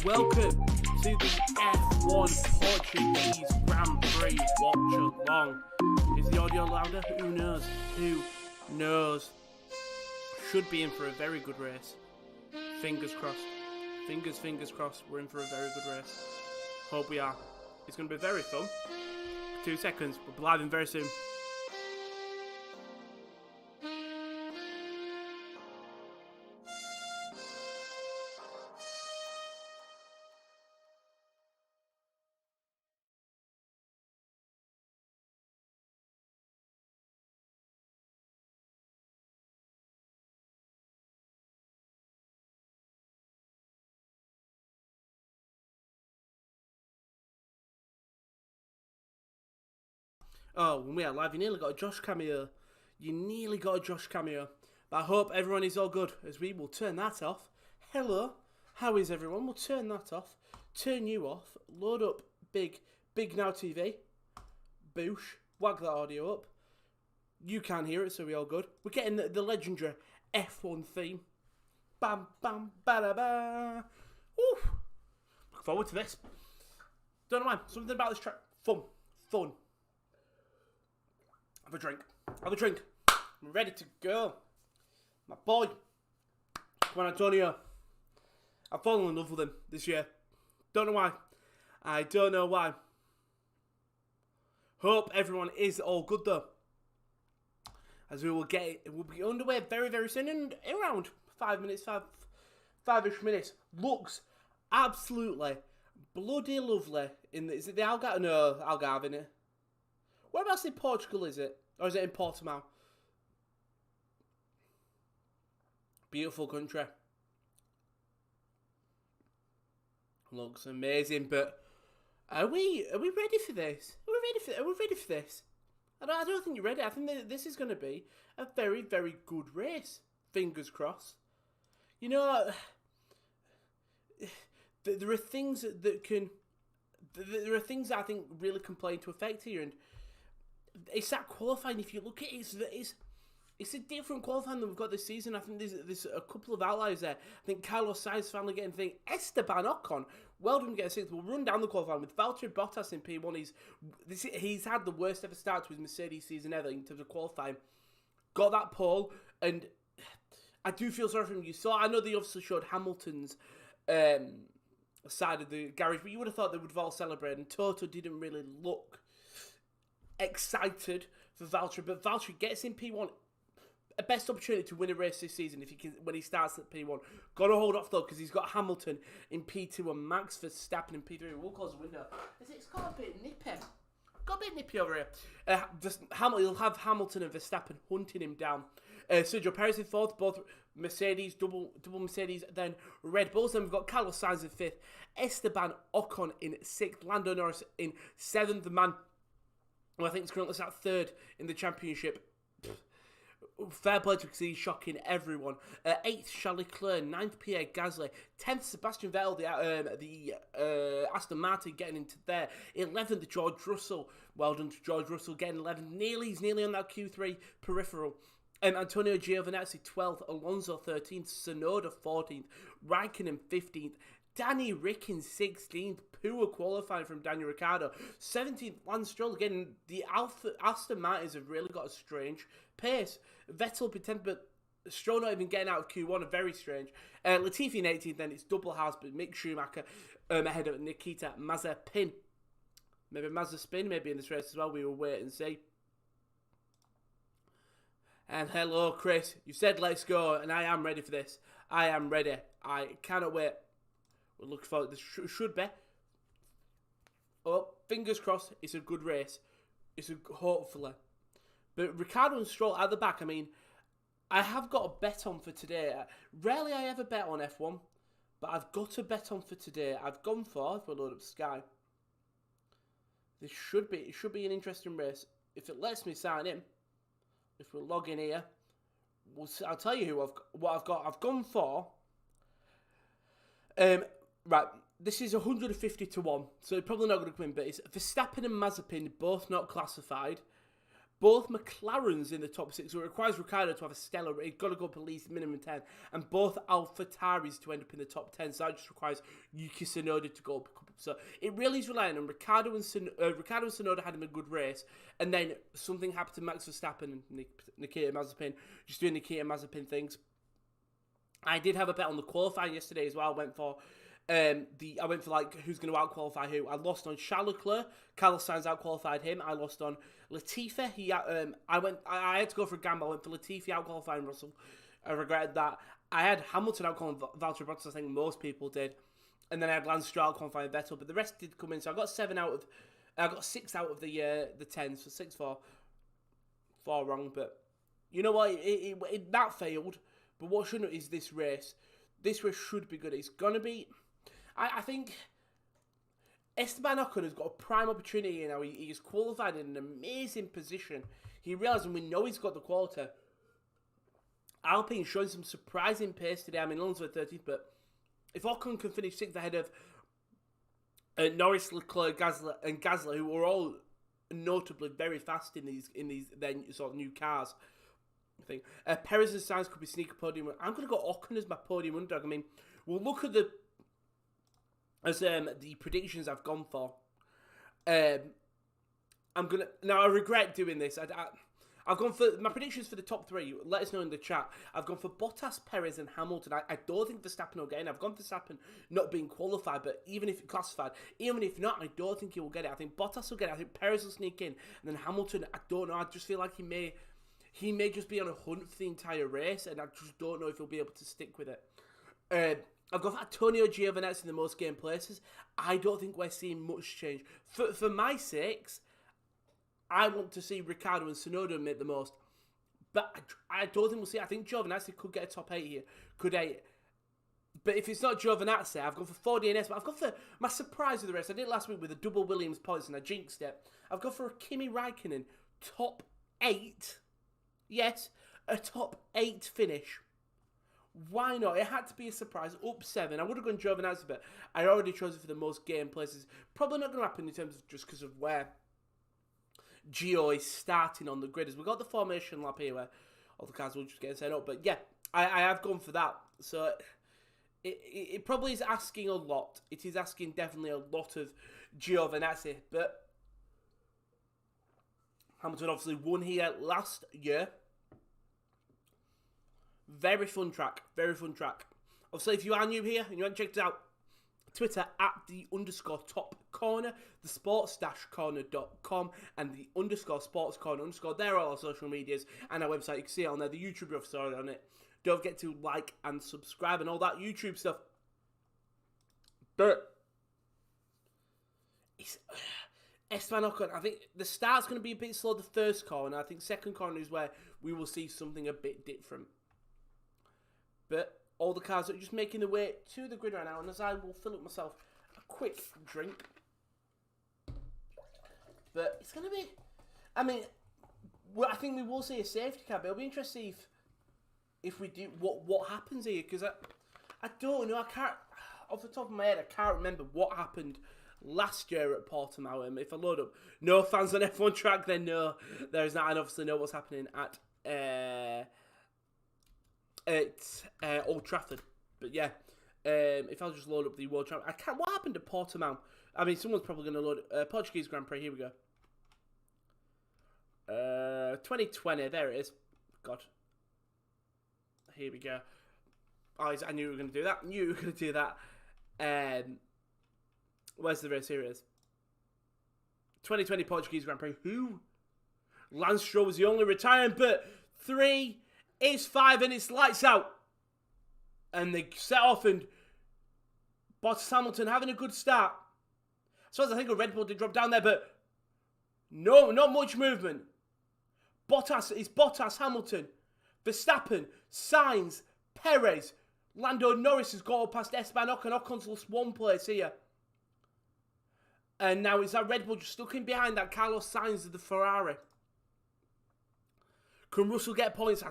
Welcome to the F1 Portuguese Grand Prix Watchalong. Is the audio louder? Who knows? Who knows? Should be in for a very good race. Fingers crossed. Fingers crossed. We're in for a very good race. Hope we are. It's going to be very fun. 2 seconds. We'll be live in very soon. Oh, when we are live, you nearly got a Josh cameo. But I hope everyone is all good, as we will turn that off. Hello, how is everyone? We'll turn that off. Turn you off. Load up Big Now TV. Boosh. Wag that audio up. You can hear it, so we all good. We're getting the legendary F1 theme. Bam, bam, ba-da-ba. Woo! Look forward to this. Don't know why. Something about this track. Fun. Have a drink. I'm ready to go. My boy, Juan Antonio. I've fallen in love with him this year. Don't know why. I don't know why. Hope everyone is all good though. As we'll be underway very, very soon, in around 5 minutes, five-ish minutes. Looks absolutely bloody lovely. Is it the Algarve? No, Algarve, innit? Whereabouts in Portugal is it? Or is it in Portimao? Beautiful country. Looks amazing, but are we ready for this? Are we ready for this? I don't think you're ready. I think that this is going to be a very, very good race. Fingers crossed. You know, there are things that can... There are things that I think really can play into effect here, and it's that qualifying. If you look at it, it's a different qualifying than we've got this season. I think there's a couple of outliers there. I think Carlos Sainz finally getting the thing. Esteban Ocon, well done getting sixth. We'll run down the qualifying with Valteri Bottas in P1. He's had the worst ever start to his Mercedes season ever in terms of qualifying. Got that pole, and I do feel sorry for him. I know they obviously showed Hamilton's side of the garage, but you would have thought they would have all celebrated, and Toto didn't really look excited for Valtteri, but Valtteri gets in P1. A best opportunity to win a race this season if he can, when he starts at P1. Got to hold off though, because he's got Hamilton in P2 and Max Verstappen in P3. We'll close the window. It's got a bit nippy. Over here. He'll have Hamilton and Verstappen hunting him down. Sergio Perez in fourth, both Mercedes, double Mercedes, then Red Bulls. Then we've got Carlos Sainz in fifth, Esteban Ocon in sixth, Lando Norris in seventh. The man who I think is currently sat third in the championship. Fair play to because he's shocking everyone. 8th, Charles Leclerc. 9th, Pierre Gasly. 10th, Sebastian Vettel, the Aston Martin getting into there. 11th, George Russell. Well done to George Russell getting 11th. He's nearly on that Q3 peripheral. Antonio Giovinazzi 12th. Alonso 13th. Tsunoda 14th. Raikkonen 15th. Danny Rick in 16th, poor qualifying from Daniel Ricciardo. 17th, Lance Stroll. Again, the Aston Martins have really got a strange pace. Vettel be 10th, but Stroll not even getting out of Q1, very strange. Latifi in 18th, then it's double house, but Mick Schumacher ahead of Nikita Mazepin. Maybe Mazepin, maybe in this race as well. We will wait and see. And hello, Chris. You said let's go, and I am ready for this. I am ready. I cannot wait. We're looking forward. This should be. Oh, fingers crossed. It's a good race. Hopefully. But Ricciardo and Stroll at the back. I mean, I have got a bet on for today. Rarely I ever bet on F1, but I've got a bet on for today. I've gone for. If we load up Sky, this should be. It should be an interesting race if it lets me sign in. If we log in here, I'll tell you what I've got. I've gone for. Right, this is 150 to 1, so it's probably not going to come in, but it's Verstappen and Mazepin, both not classified. Both McLarens in the top 6, so it requires Ricciardo to have a stellar, he's got to go up at least minimum 10, and both AlphaTauris to end up in the top 10, so that just requires Yuki Tsunoda to go up a couple. So it really is relying on Ricciardo and Tsunoda having a good race, and then something happened to Max Verstappen and Nikita Mazepin, just doing Nikita Mazepin things. I did have a bet on the qualifying yesterday as well. I went for like who's going to out-qualify who. I lost on Charles Leclerc. Carlos Sainz out-qualified him. I lost on Latifi. I had to go for a gamble. I went for Latifi out-qualifying Russell. I regretted that. I had Hamilton out-qualifying Valtteri Bottas. I think most people did. And then I had Lance Stroll out-qualifying Vettel. But the rest did come in. So I got 6 out of the 10. So 6 for 4 wrong. But you know what? That failed. But what shouldn't is this race. This race should be good. It's going to be... I think Esteban Ocon has got a prime opportunity here now. He is qualified in an amazing position. He realised, and we know he's got the quality. Alpine showing some surprising pace today. I mean, Alonso at 13th, but if Ocon can finish 6th ahead of Norris, Leclerc, Gasly, who were all notably very fast in these their sort of new cars, I think Perez and Sainz could be sneaker podium. I'm going to go Ocon as my podium underdog. I mean, we'll look at the predictions I've gone for. I regret doing this. I've gone for my predictions for the top 3. Let us know in the chat. I've gone for Bottas, Perez, and Hamilton. I don't think Verstappen will get in. I've gone for Verstappen not being qualified, but even if classified, even if not, I don't think he will get it. I think Bottas will get it. I think Perez will sneak in, and then Hamilton. I don't know. I just feel like he may just be on a hunt for the entire race, and I just don't know if he'll be able to stick with it. I've got Antonio Giovinazzi in the most game places. I don't think we're seeing much change. For my sakes, I want to see Ricciardo and Tsunoda make the most. But I don't think we'll see it. I think Giovinazzi could get a top 8 here. Could 8. But if it's not Giovinazzi, I've gone for 4 DNS. But I've gone for my surprise of the race. I did it last week with a double Williams points and I jinxed it. I've gone for a Kimi Raikkonen top 8. Yes, a top 8 finish. Why not? It had to be a surprise. Up 7. I would have gone Giovinazzi, but I already chose it for the most game places. Probably not going to happen in terms of just because of where Gio is starting on the grid. As we've got the formation lap here where all the cars will just get set up. But yeah, I have gone for that. So it probably is asking a lot. It is asking definitely a lot of Giovinazzi. But Hamilton obviously won here last year. Very fun track. Very fun track. Obviously, if you are new here and you haven't checked it out, Twitter at _top corner, the sports-corner.com, and the _sports corner _ They're all our social medias and our website. You can see it on there. The YouTube stuff on it. Don't forget to like and subscribe and all that YouTube stuff. But it's Esteban Ocon. I think the start's going to be a bit slow the first corner. I think second corner is where we will see something a bit different. But all the cars are just making their way to the grid right now, and as I will fill up myself a quick drink. But it's going to be I mean, well, I think we will see a safety car, but it'll be interesting if we do what happens here, because I don't know. I can't, off the top of my head, I can't remember what happened last year at Portimao. If I load up no fans on F1 track, then no, there is not, and obviously know what's happening at Old Trafford. But yeah, if I'll just load up the World Champ, I can't. What happened at Portimao? I mean, someone's probably going to load Portuguese Grand Prix. Here we go. 2020. There it is. God. Here we go. Oh, I knew we were going to do that. Where's the race? Here it is. 2020 Portuguese Grand Prix. Who? Lance Stroll was the only retiring, but 3 is 5 and it's lights out. And they set off, and Bottas Hamilton having a good start. So I think a Red Bull did drop down there, but no, not much movement. Bottas, Hamilton, Verstappen, Sainz, Perez, Lando Norris has got up past Esteban Ocon. Ocon's lost 1 place here. And now is that Red Bull just stuck in behind that Carlos Sainz of the Ferrari? Can Russell get points?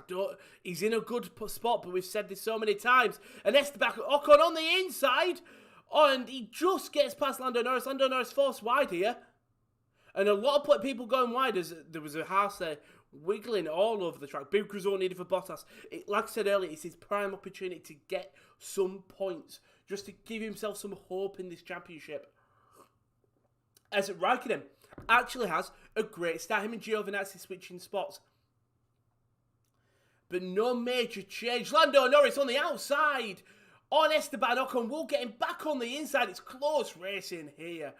He's in a good spot, but we've said this so many times. And Esteban Ocon on the inside. Oh, and he just gets past Lando Norris. Lando Norris forced wide here. And a lot of people going wide as there was a house there wiggling all over the track. Big result needed for Bottas. Like I said earlier, it's his prime opportunity to get some points. Just to give himself some hope in this championship. As Raikkonen actually has a great start. Him and Giovinazzi switching spots. But no major change. Lando Norris on the outside. On Esteban Ocon. We'll get him back on the inside. It's close racing here.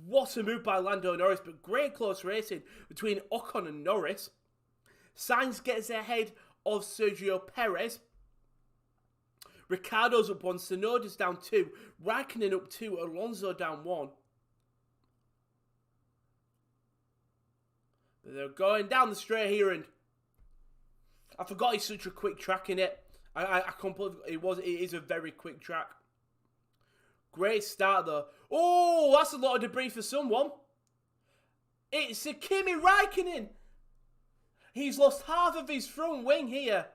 What a move by Lando Norris. But great close racing between Ocon and Norris. Sainz gets ahead of Sergio Perez. Ricciardo's up 1. Tsunoda's down 2. Raikkonen up 2. Alonso down 1. But they're going down the straight here, and I forgot it's such a quick track in it. I can't believe it is a very quick track. Great start though. Oh, that's a lot of debris for someone. It's a Kimi Raikkonen. He's lost half of his front wing here.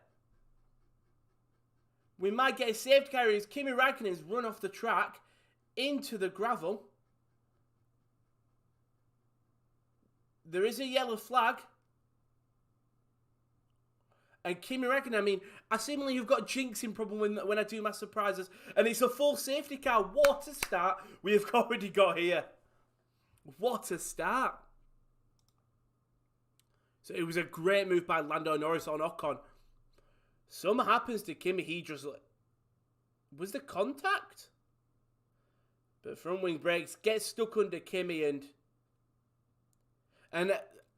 We might get a safety car as Kimi Raikkonen's run off the track into the gravel. There is a yellow flag. And Kimi Raikkonen, I mean, I seemingly have got a jinxing problem when I do my surprises. And it's a full safety car. What a start we have already got here. What a start. So it was a great move by Lando Norris on Ocon. Something happens to Kimi. He just... Was there contact? But front wing brakes. Gets stuck under Kimi and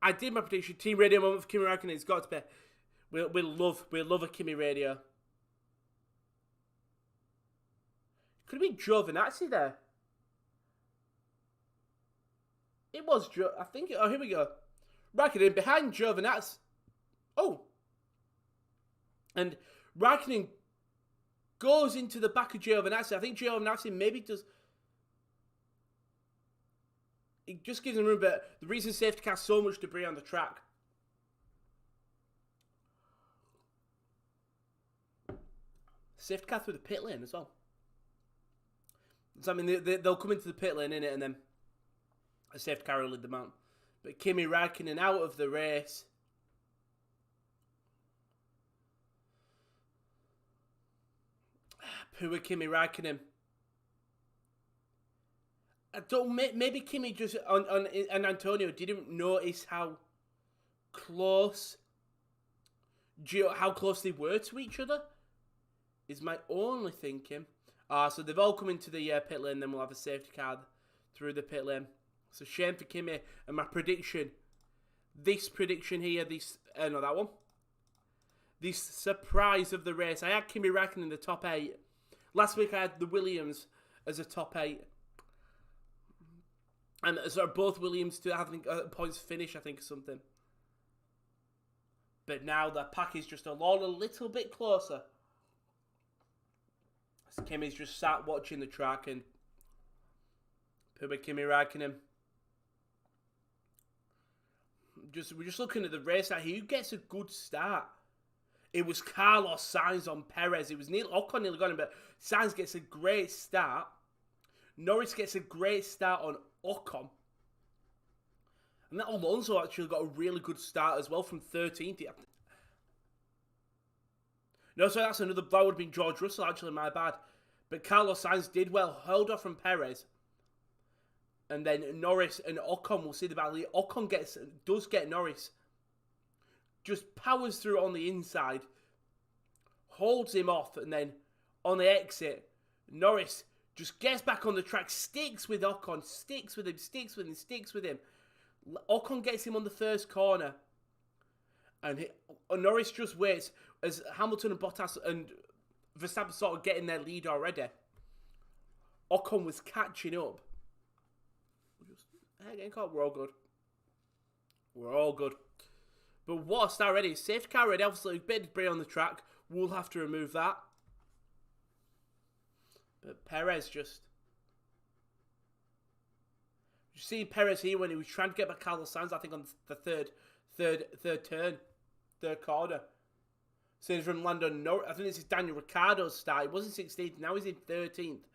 I did my prediction. Team radio moment for Kimi Raikkonen. It's got to be... We'll love a Kimi radio. Could have been Giovinazzi there. It was I think. Oh, here we go. Raikkonen behind Giovinazzi. Oh. And Raikkonen goes into the back of Giovinazzi. I think Giovinazzi maybe does. It just gives him room, but the reason safety car so much debris on the track. Safety car through the pit lane as well. So, I mean, they'll come into the pit lane, innit, and then a safety car will lead them out. But Kimi Raikkonen out of the race. Poor Kimi Raikkonen. I don't. Maybe Kimi just and Antonio didn't notice how close they were to each other. Is my only thinking. So they've all come into the pit lane, then we'll have a safety car through the pit lane. So shame for Kimi. And my prediction, this prediction here, no, that one. This surprise of the race. I had Kimi Raikkonen in the top 8. Last week I had the Williams as a top 8. And sort of both Williams to having points finish, I think, or something. But now the pack is just a little bit closer. Kimi's just sat watching the track and poor Kimi Raikkonen. we're just looking at the race now. Who gets a good start? It was Carlos Sainz on Perez. It was Ocon nearly got him, but Sainz gets a great start. Norris gets a great start on Ocon. And that Alonso actually got a really good start as well from 13th. No, so that would have been George Russell, actually, my bad. But Carlos Sainz did well, held off from Perez. And then Norris and Ocon, we'll see the battle. Ocon does get Norris. Just powers through on the inside. Holds him off, and then on the exit, Norris just gets back on the track, sticks with Ocon, sticks with him. Ocon gets him on the first corner. And Norris just waits as Hamilton and Bottas and Verstappen sort of getting their lead already. Ocon was catching up. We're all good. We're all good. But what a start already. Safety car already. Obviously, a bit of debris on the track. We'll have to remove that. But Perez just... You see Perez here when he was trying to get back Carlos Sainz, I think on the third corner. So from Lando Norris. I think this is Daniel Ricciardo's start. He wasn't 16th, now he's in 13th.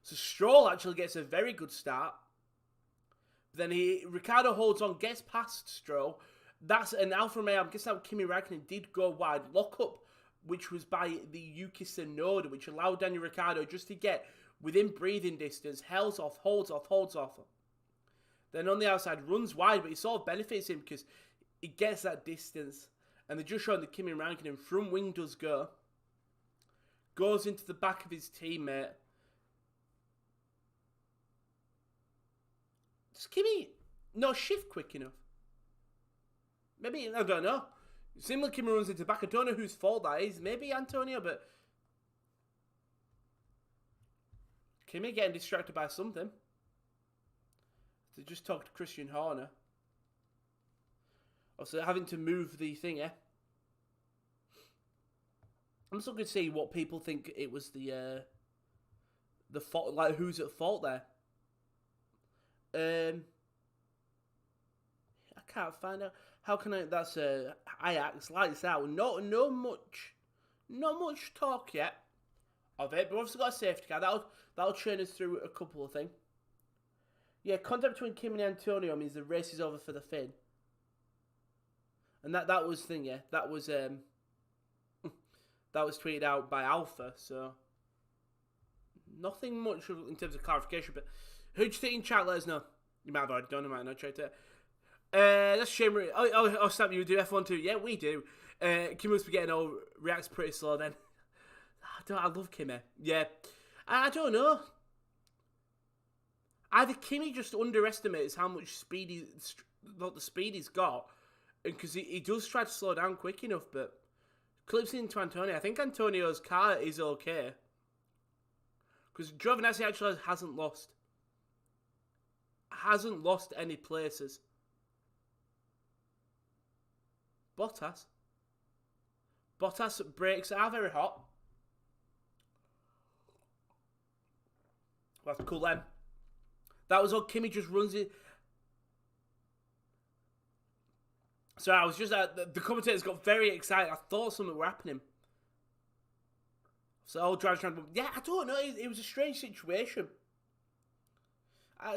So Stroll actually gets a very good start. Then Ricciardo holds on, gets past Stroll. That's an Alfa Romeo. I'm guessing that Kimi Räikkönen did go wide. Lockup, which was by the Yuki Tsunoda, which allowed Daniel Ricciardo just to get within breathing distance, holds off. Then on the outside, runs wide, but it sort of benefits him because he gets that distance. And they're just showing that Kimi Räikkönen front wing does go. Goes into the back of his teammate. Does Kimi not shift quick enough? Maybe, I don't know. Similar Kimi runs into the back. I don't know whose fault that is. Maybe Antonio, but... Kimi getting distracted by something. They just talked to Christian Horner. Also, having to move the thing, eh? I'm still going to see what people think it was the fault, like who's at fault there. I can't find out. How can I? That's Ajax lights out. Not much talk yet of it, but we've also got a safety car. That'll train us through a couple of things. Yeah, contact between Kim and Antonio means the race is over for the Finn. And that was thing, yeah. That was tweeted out by Alpha, so nothing much in terms of clarification. But who do you think in chat? Let us know. You might have already done. I might not tried to. That's a shame. Oh, Sam, you do F1 too? Yeah, we do. Kim must be getting old. Reacts pretty slow then. I love Kimmy. Yeah, I don't know. Either Kimmy just underestimates how much speed the speed he's got, because he does try to slow down quick enough, but clips into Antonio. I think Antonio's car is okay, because Giovinazzi actually hasn't lost any places. Bottas brakes are very hot. We'll have to cool them. That was all. Kimi just runs it. So I was just the commentators got very excited. I thought something were happening. So all drivers trying to... Yeah, I don't know. It was a strange situation.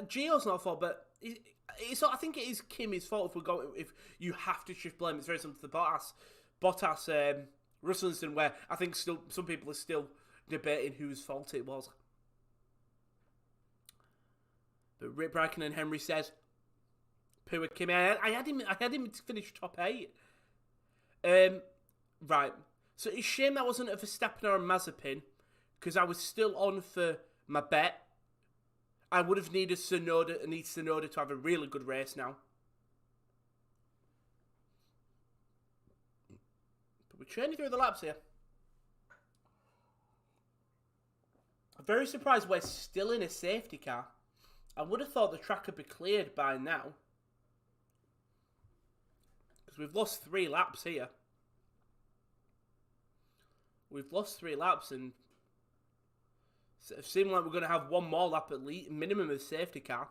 Gio's not fault, but I think it is Kimi's fault if you have to shift blame. It's very similar to the Bottas Russell incident, where I think still some people are still debating whose fault it was. But Rick Bracken and Henry says, "Poor Kimi." I had him to finish top 8. Right. So it's a shame that wasn't a Verstappen or a Mazepin, because I was still on for my bet. I would have needed Tsunoda to have a really good race now. But we're training through the laps here. I'm very surprised we're still in a safety car. I would have thought the track would be cleared by now, because we've lost 3 laps here. We've lost 3 laps, and it seems like we're going to have one more lap at least, minimum of safety car.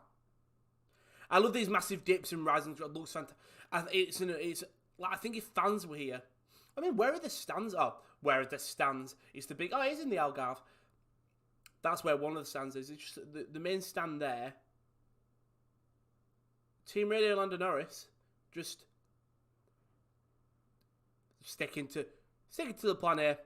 I love these massive dips and rising. It looks fantastic. It's like, I think if fans were here, I mean, where are the stands? Oh, where are the stands? It's the big. Oh, it is in the Algarve. That's where one of the stands is. It's just the main stand there. Team Radio Lando Norris just sticking to the plan here.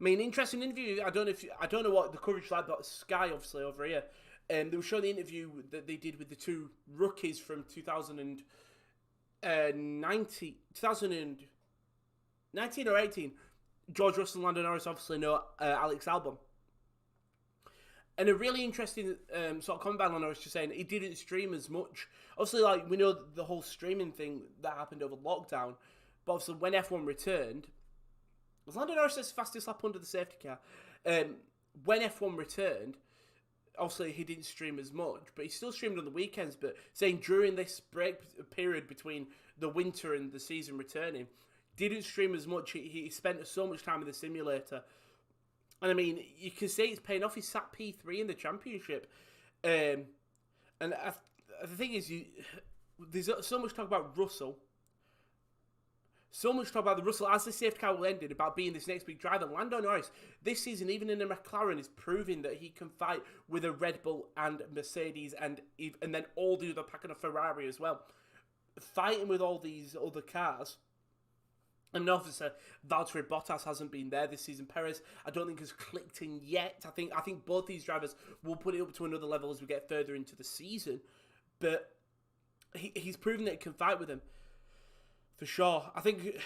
I mean, interesting interview. I don't know what the coverage like, but Sky obviously over here. They were showing the interview that they did with the two rookies from 2019 or 18. George Russell and Lando Norris obviously know Alex Albon. And a really interesting sort of comment by Lando Norris just saying he didn't stream as much. Obviously, like, we know the whole streaming thing that happened over lockdown. But obviously, when F1 returned, was Lando Norris' fastest lap under the safety car? When F1 returned, obviously he didn't stream as much, but he still streamed on the weekends. But saying during this break period between the winter and the season returning, didn't stream as much. He spent so much time in the simulator. And I mean, you can say it's paying off. He sat P3 in the championship. And the thing is, there's so much talk about Russell. So much talk about the Russell as the safety car will ended about being this next big driver. Lando Norris, this season, even in a McLaren, is proving that he can fight with a Red Bull and Mercedes and then all the other pack and a Ferrari as well. Fighting with all these other cars. And obviously, Valtteri Bottas hasn't been there this season. Perez, I don't think has clicked in yet. I think both these drivers will put it up to another level as we get further into the season. But he's proven that he can fight with him. For sure. I think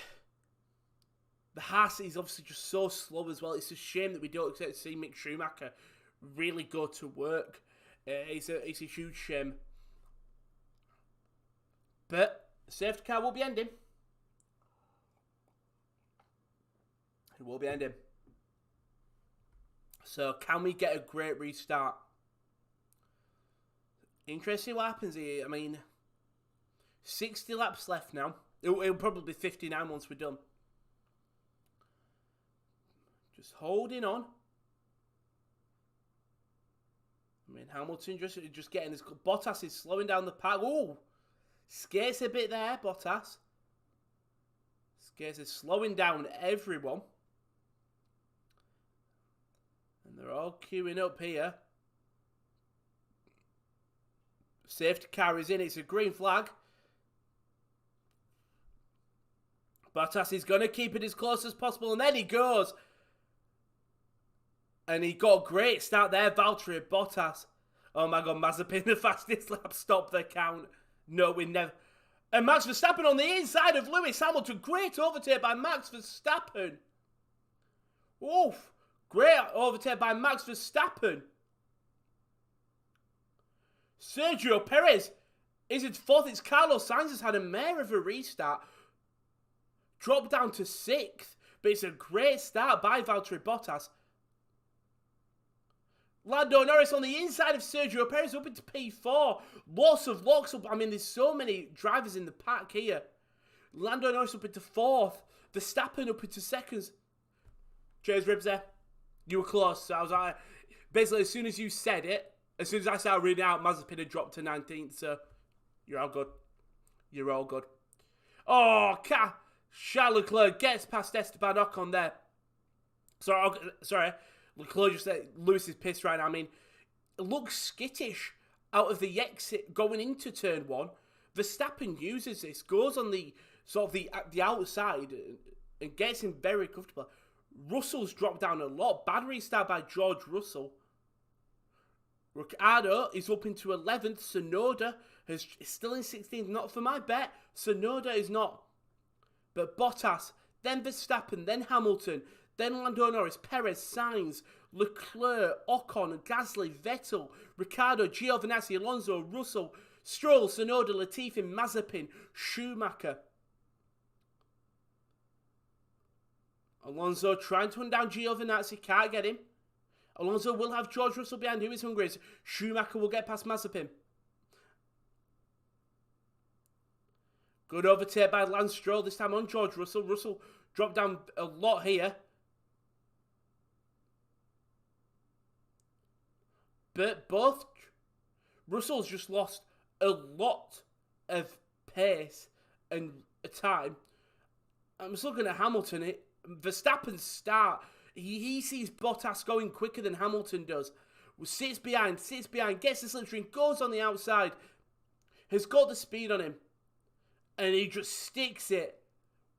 the Haas is obviously just so slow as well. It's a shame that we don't get to see Mick Schumacher really go to work. It's a huge shame. But safety car will be ending. It will be ending. So can we get a great restart? Interesting what happens here. I mean, 60 laps left now. It'll probably be 59 once we're done. Just holding on. I mean, Hamilton just getting his... Bottas is slowing down the pack. Ooh! Skates a bit there, Bottas. Skates is slowing down everyone. And they're all queuing up here. Safety car is in. It's a green flag. Bottas is going to keep it as close as possible. And then he goes. And he got a great start there. Valtteri Bottas. Oh my God. Mazepin, the fastest lap. Stop the count. No, we never. And Max Verstappen on the inside of Lewis Hamilton. Great overtake by Max Verstappen. Oof. Great overtake by Max Verstappen. Sergio Perez is in fourth. It's Carlos Sainz has had a mare of a restart. Dropped down to 6th, but it's a great start by Valtteri Bottas. Lando Norris on the inside of Sergio Perez up into P4. Lots of locks up. I mean, there's so many drivers in the pack here. Lando Norris up into 4th. Verstappen up into 2nd. Cheers, Ribs there. You were close. So I was like, basically, as soon as you said it, as soon as I started reading out, Mazepin had dropped to 19th. So you're all good. You're all good. Oh, Charles Leclerc gets past Esteban Ocon there. Sorry. Leclerc just said Lewis is pissed right now. I mean, it looks skittish out of the exit going into turn 1. Verstappen uses this, goes on the sort of the outside and gets him very comfortable. Russell's dropped down a lot. Bad restart by George Russell. Ricciardo is up into 11th. Tsunoda is still in 16th. Not for my bet. Tsunoda is not. But Bottas, then Verstappen, then Hamilton, then Lando Norris, Perez, Sainz, Leclerc, Ocon, Gasly, Vettel, Ricciardo, Giovinazzi, Alonso, Russell, Stroll, Tsunoda, Latifi, Mazepin, Schumacher. Alonso trying to run down Giovinazzi, can't get him. Alonso will have George Russell behind, who is hungry. Schumacher will get past Mazepin. Good overtake by Lance Stroll, this time on George Russell. Russell dropped down a lot here. But both... Russell's just lost a lot of pace and time. I'm just looking at Hamilton. Verstappen's start, he sees Bottas going quicker than Hamilton does. Sits behind, gets the slipstream, goes on the outside, has got the speed on him, and he just sticks it.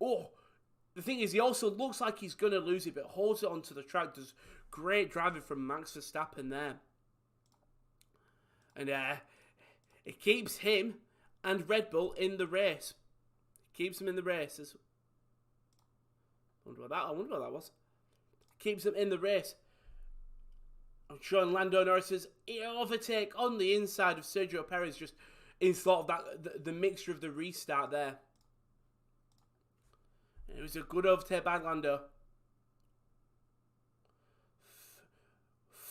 Oh, the thing is, he also looks like he's going to lose it, but holds it onto the track. Does great driving from Max Verstappen there. And it keeps him and Red Bull in the race. Keeps them in the races. I wonder what that was. Keeps them in the race. I'm sure Lando Norris's overtake on the inside of Sergio Perez, just in sort of that the mixture of the restart there. It was a good overtake by Lando.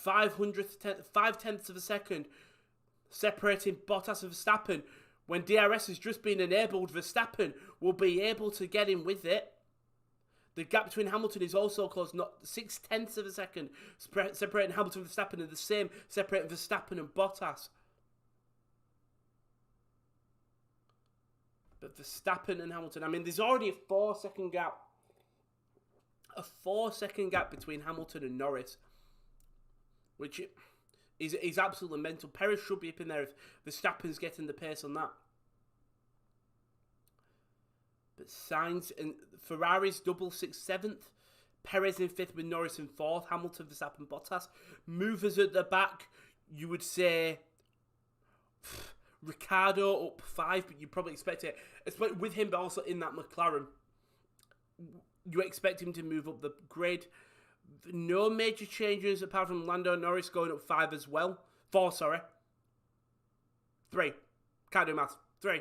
5/10 of a second separating Bottas and Verstappen. When DRS has just been enabled, Verstappen will be able to get in with it. The gap between Hamilton is also close, not 0.6 of a second, separating Hamilton and Verstappen, and the same separating Verstappen and Bottas. But Verstappen and Hamilton, I mean, there's already a 4-second gap. A 4-second gap between Hamilton and Norris, which is absolutely mental. Perez should be up in there if Verstappen's getting the pace on that. But Sainz and Ferrari's double 6th, 7th. Perez in 5th with Norris in 4th. Hamilton, Verstappen, Bottas. Movers at the back, you would say Ricciardo up 5, but you probably expect it, especially with him, but also in that McLaren. You expect him to move up the grid. No major changes apart from Lando Norris going up 5 as well. 4, sorry. 3. Can't do maths. 3.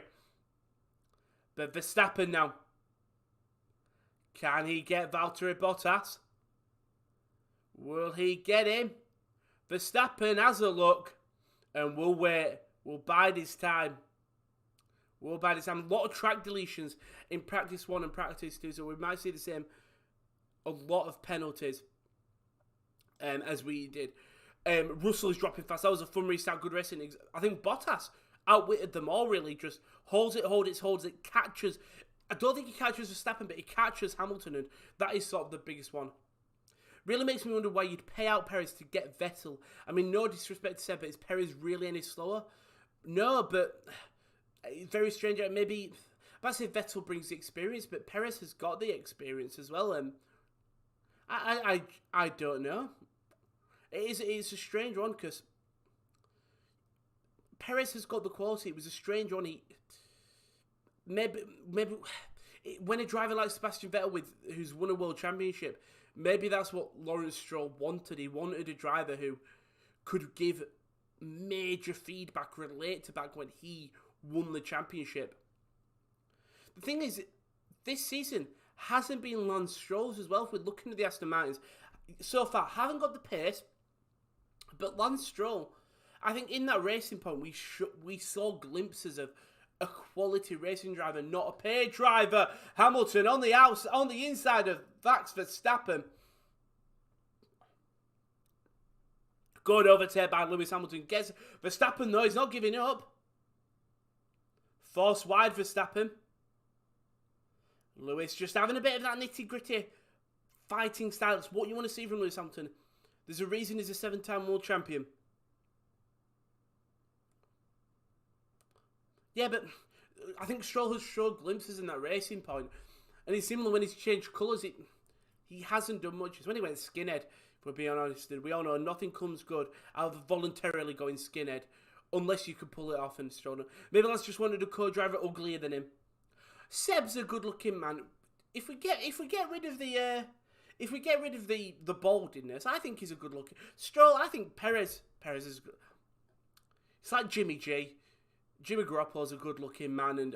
But Verstappen now. Can he get Valtteri Bottas? Will he get him? Verstappen has a look. And we'll wait. We'll bide his time. A lot of track deletions in practice 1 and practice 2. So we might see the same. A lot of penalties. As we did. Russell is dropping fast. That was a fun restart. Good racing. I think Bottas outwitted them all, really. Just holds it, catches. I don't think he catches Verstappen, but he catches Hamilton, and that is sort of the biggest one. Really makes me wonder why you'd pay out Perez to get Vettel. I mean, no disrespect to Seb, but is Perez really any slower? No, but very strange. Maybe, I say Vettel brings the experience, but Perez has got the experience as well. I don't know. It's a strange one because Perez has got the quality. It was a strange one. Maybe when a driver like Sebastian Vettel who's won a world championship, maybe that's what Lawrence Stroll wanted. He wanted a driver who could give major feedback, relate to back when he won the championship. The thing is, this season hasn't been Lance Stroll's as well. If we're looking at the Aston Martins, so far haven't got the pace, but Lance Stroll, I think in that racing point we saw glimpses of a quality racing driver, not a paid driver. Hamilton on the inside of Max Verstappen. Good overtake by Lewis Hamilton. Gets Verstappen though, he's not giving up. Force wide Verstappen. Lewis just having a bit of that nitty-gritty fighting style. It's what you want to see from Lewis Hamilton. There's a reason he's a 7-time world champion. Yeah, but I think Stroll has showed glimpses in that racing point. And it's similar when he's changed colours. He hasn't done much. It's when he went skinhead, if we're being honest. We all know nothing comes good out of voluntarily going skinhead. Unless you can pull it off and Stroll. Maybe that's just wanted a co-driver uglier than him. Seb's a good-looking man. If we get rid of the baldness, I think he's a good-looking. Stroll, I think Perez is good. It's like Jimmy G. Jimmy Garoppolo's a good-looking man, and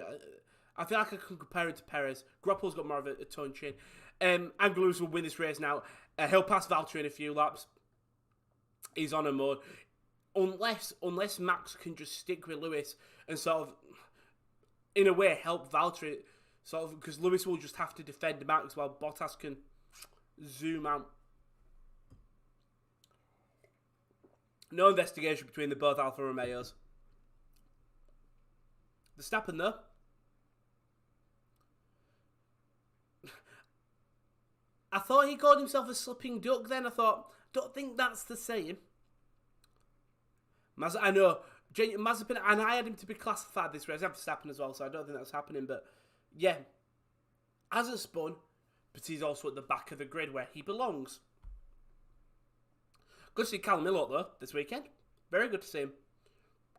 I feel like I can compare him to Perez. Garoppolo's got more of a tongue chin. Anglo Lewis will win this race now. He'll pass Valtteri in a few laps. He's on a mode. Unless Max can just stick with Lewis and sort of, in a way, help Valtteri, sort of, because Lewis will just have to defend Max while Bottas can zoom out. No investigation between the both Alfa Romeos. Verstappen, though. I thought he called himself a slipping duck then. I thought, don't think that's the same. I know. Mazepin, and I had him to be classified this race. I have Verstappen as well, so I don't think that's happening. But, yeah. Hasn't spun, but he's also at the back of the grid where he belongs. Good to see Callum Millot, though, this weekend. Very good to see him.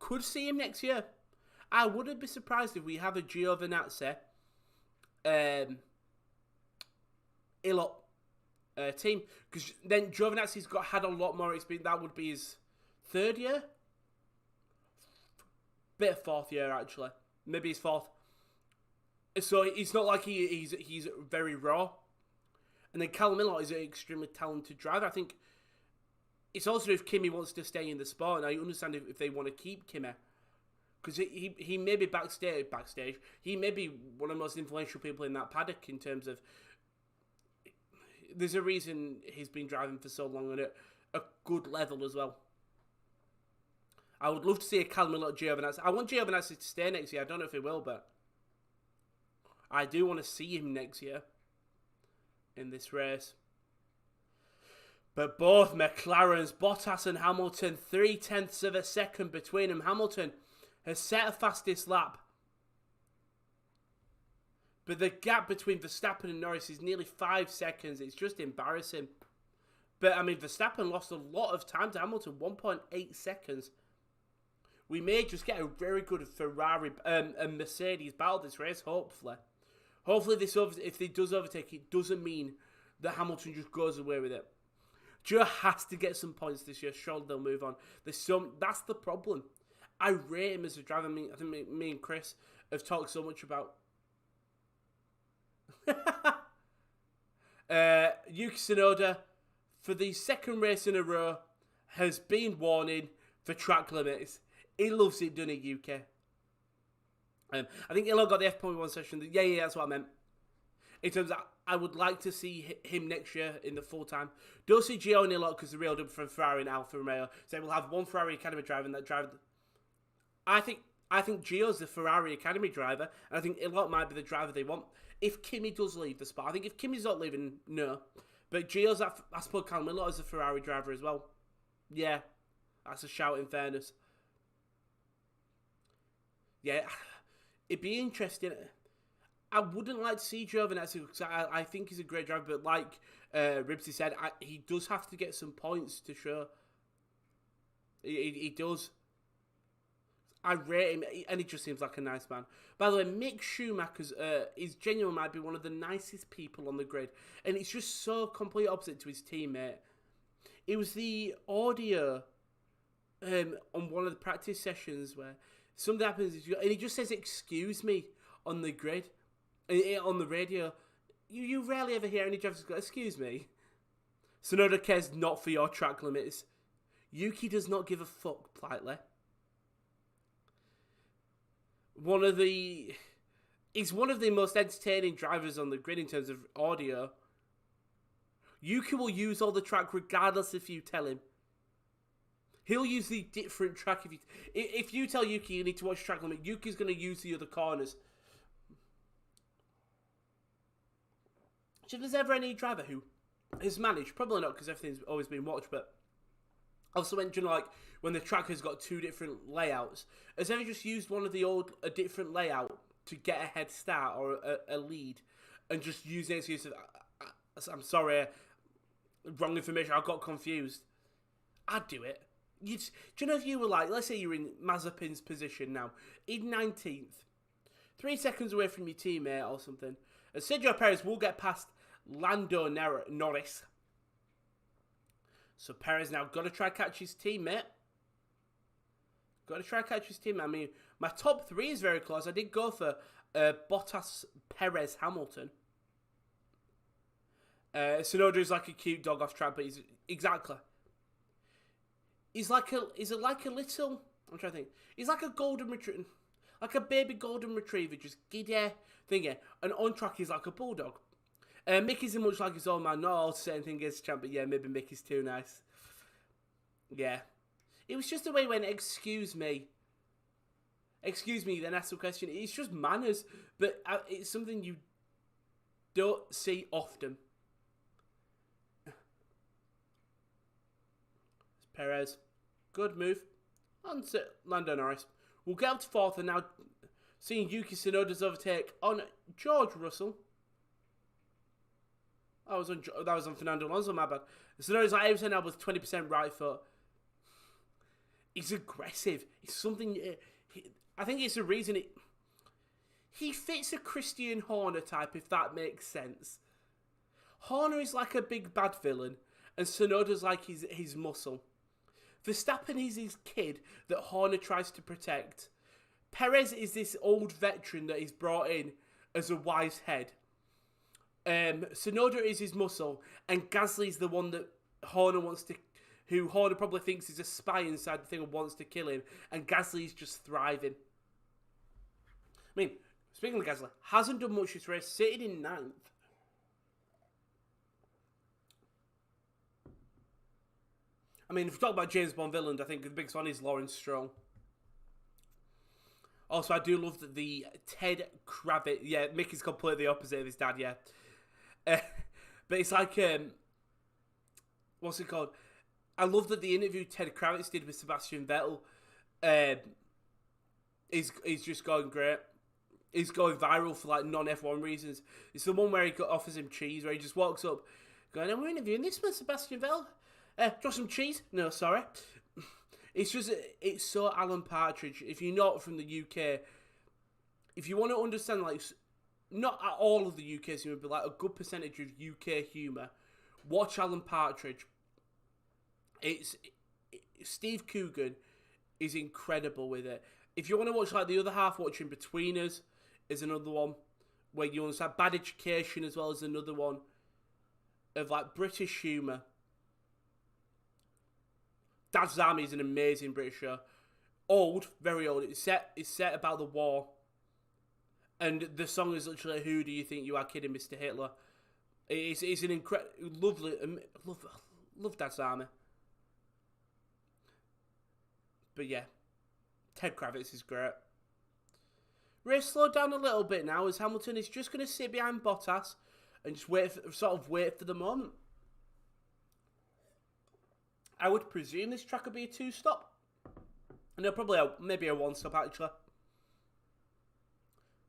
Could see him next year. I wouldn't be surprised if we have a Giovinazzi Ilott team. Because then Giovinazzi's had a lot more experience. That would be his third year? Bit of fourth year, actually. Maybe his fourth. So it's not like he's very raw. And then Callum Millot is an extremely talented driver. I think it's also if Kimi wants to stay in the sport. And I understand if they want to keep Kimi. Because he may be backstage. He may be one of the most influential people in that paddock in terms of... There's a reason he's been driving for so long and at a good level as well. I would love to see a Callum Millot Giovinazzi. I want Giovinazzi to stay next year. I don't know if he will, but I do want to see him next year in this race. But both McLarens, Bottas and Hamilton, 0.3 of a second between them. Hamilton has set a fastest lap. But the gap between Verstappen and Norris is nearly 5 seconds. It's just embarrassing. But, I mean, Verstappen lost a lot of time to Hamilton, 1.8 seconds. We may just get a very good Ferrari and Mercedes battle this race, hopefully. Hopefully, if he does overtake, it doesn't mean that Hamilton just goes away with it. Gio has to get some points this year. Surely they'll move on. That's the problem. I rate him as a driver. I think me and Chris have talked so much about Yuki Tsunoda, for the second race in a row, has been warning for track limits. He loves it, doesn't he, Yuki? I think Illo got the F.1 session. Yeah, that's what I meant. In terms of, I would like to see him next year in the full time. Don't see Gio and Illo because they're real from Ferrari and Alfa Romeo. So we'll have one Ferrari Academy driver and that driver. I think Gio's the Ferrari Academy driver, and I think Ilott might be the driver they want. If Kimi does leave the spot, I think if Kimi's not leaving, no. But Gio's, I suppose Callum Ilott is a Ferrari driver as well. Yeah, that's a shout in fairness. Yeah, it'd be interesting. I wouldn't like to see Giovinazzi because I think he's a great driver, but like Ribsy said, he does have to get some points to show. He does. I rate him, and he just seems like a nice man. By the way, Mick Schumacher's is genuinely might be one of the nicest people on the grid, and it's just so complete opposite to his teammate. It was the audio on one of the practice sessions where something happens, and he just says "excuse me" on the grid, on the radio. You rarely ever hear any drivers go "excuse me." Tsunoda cares not for your track limits. Yuki does not give a fuck politely. He's one of the most entertaining drivers on the grid in terms of audio. Yuki will use all the track regardless if you tell him. He'll use the different track if you tell Yuki you need to watch track limit. Yuki's going to use the other corners. So if there's ever any driver who has managed, probably not because everything's always been watched, but also mentioned like when the track has got two different layouts, has ever just used a different layout to get a head start or a lead, and just use the excuse of I'm sorry, wrong information, I got confused. I'd do it. Do you know if you were like, let's say you're in Mazepin's position now, in 19th, 3 seconds away from your teammate or something, and Sergio Perez will get past Lando Norris. So Perez now got to try catch his teammate. I mean, my top 3 is very close. I did go for Bottas, Perez, Hamilton. Tsunoda is like a cute dog off track, but he's exactly. He's like a little. I'm trying to think. He's like a golden retriever, like a baby golden retriever, just giddy thingy. And on track, he's like a bulldog. Mickey's much like his old man. Not all the same thing as champ, but yeah, maybe Mickey's too nice. Yeah. It was just the way he went, excuse me. excuse me, then ask the question. It's just manners, but it's something you don't see often. Perez, good move. On to Lando Norris. We'll get up to fourth and now seeing Yuki Tsunoda's overtake on George Russell. That was on Fernando Alonso, my bad. Tsunoda's like 8% now with 20% right foot. He's aggressive. It's something... I think it's a reason he fits a Christian Horner type, if that makes sense. Horner is like a big bad villain, and Tsunoda's like his muscle. Verstappen is his kid that Horner tries to protect. Perez is this old veteran that he's brought in as a wise head. Tsunoda is his muscle, and Gasly's the one that Horner wants to... who Horner probably thinks is a spy inside the thing and wants to kill him, and Gasly's just thriving. I mean, speaking of Gasly, hasn't done much this race, sitting in 9th. I mean, if we talk about James Bond villains, I think the biggest one is Lawrence Stroll. Also, I do love that the Ted Kravitz... Yeah, Mickey's completely the opposite of his dad, yeah. But it's like... what's it called? I love that the interview Ted Kravitz did with Sebastian Vettel is just going great. He's going viral for like non-F1 reasons. It's the one where he offers him cheese, where he just walks up going, "And we're interviewing this man, Sebastian Vettel. Do you want some cheese?" "No, sorry." It's so Alan Partridge. If you're not from the UK, if you want to understand, like, not all of the UK humour, but like a good percentage of UK humour, watch Alan Partridge. Steve Coogan is incredible with it. If you want to watch like the other half, watching Between Us is another one where you understand. Bad Education as well as another one of like British humour. Dad's Army is an amazing British show. Old, very old. It's set about the war, and the song is literally "Who do you think you are kidding, Mr. Hitler?" It's an incredible, lovely, love Dad's Army. But yeah, Ted Kravitz is great. Race slowed down a little bit now as Hamilton is just going to sit behind Bottas and just wait for the moment. I would presume this track will be a 2-stop. And they'll probably maybe a 1-stop actually.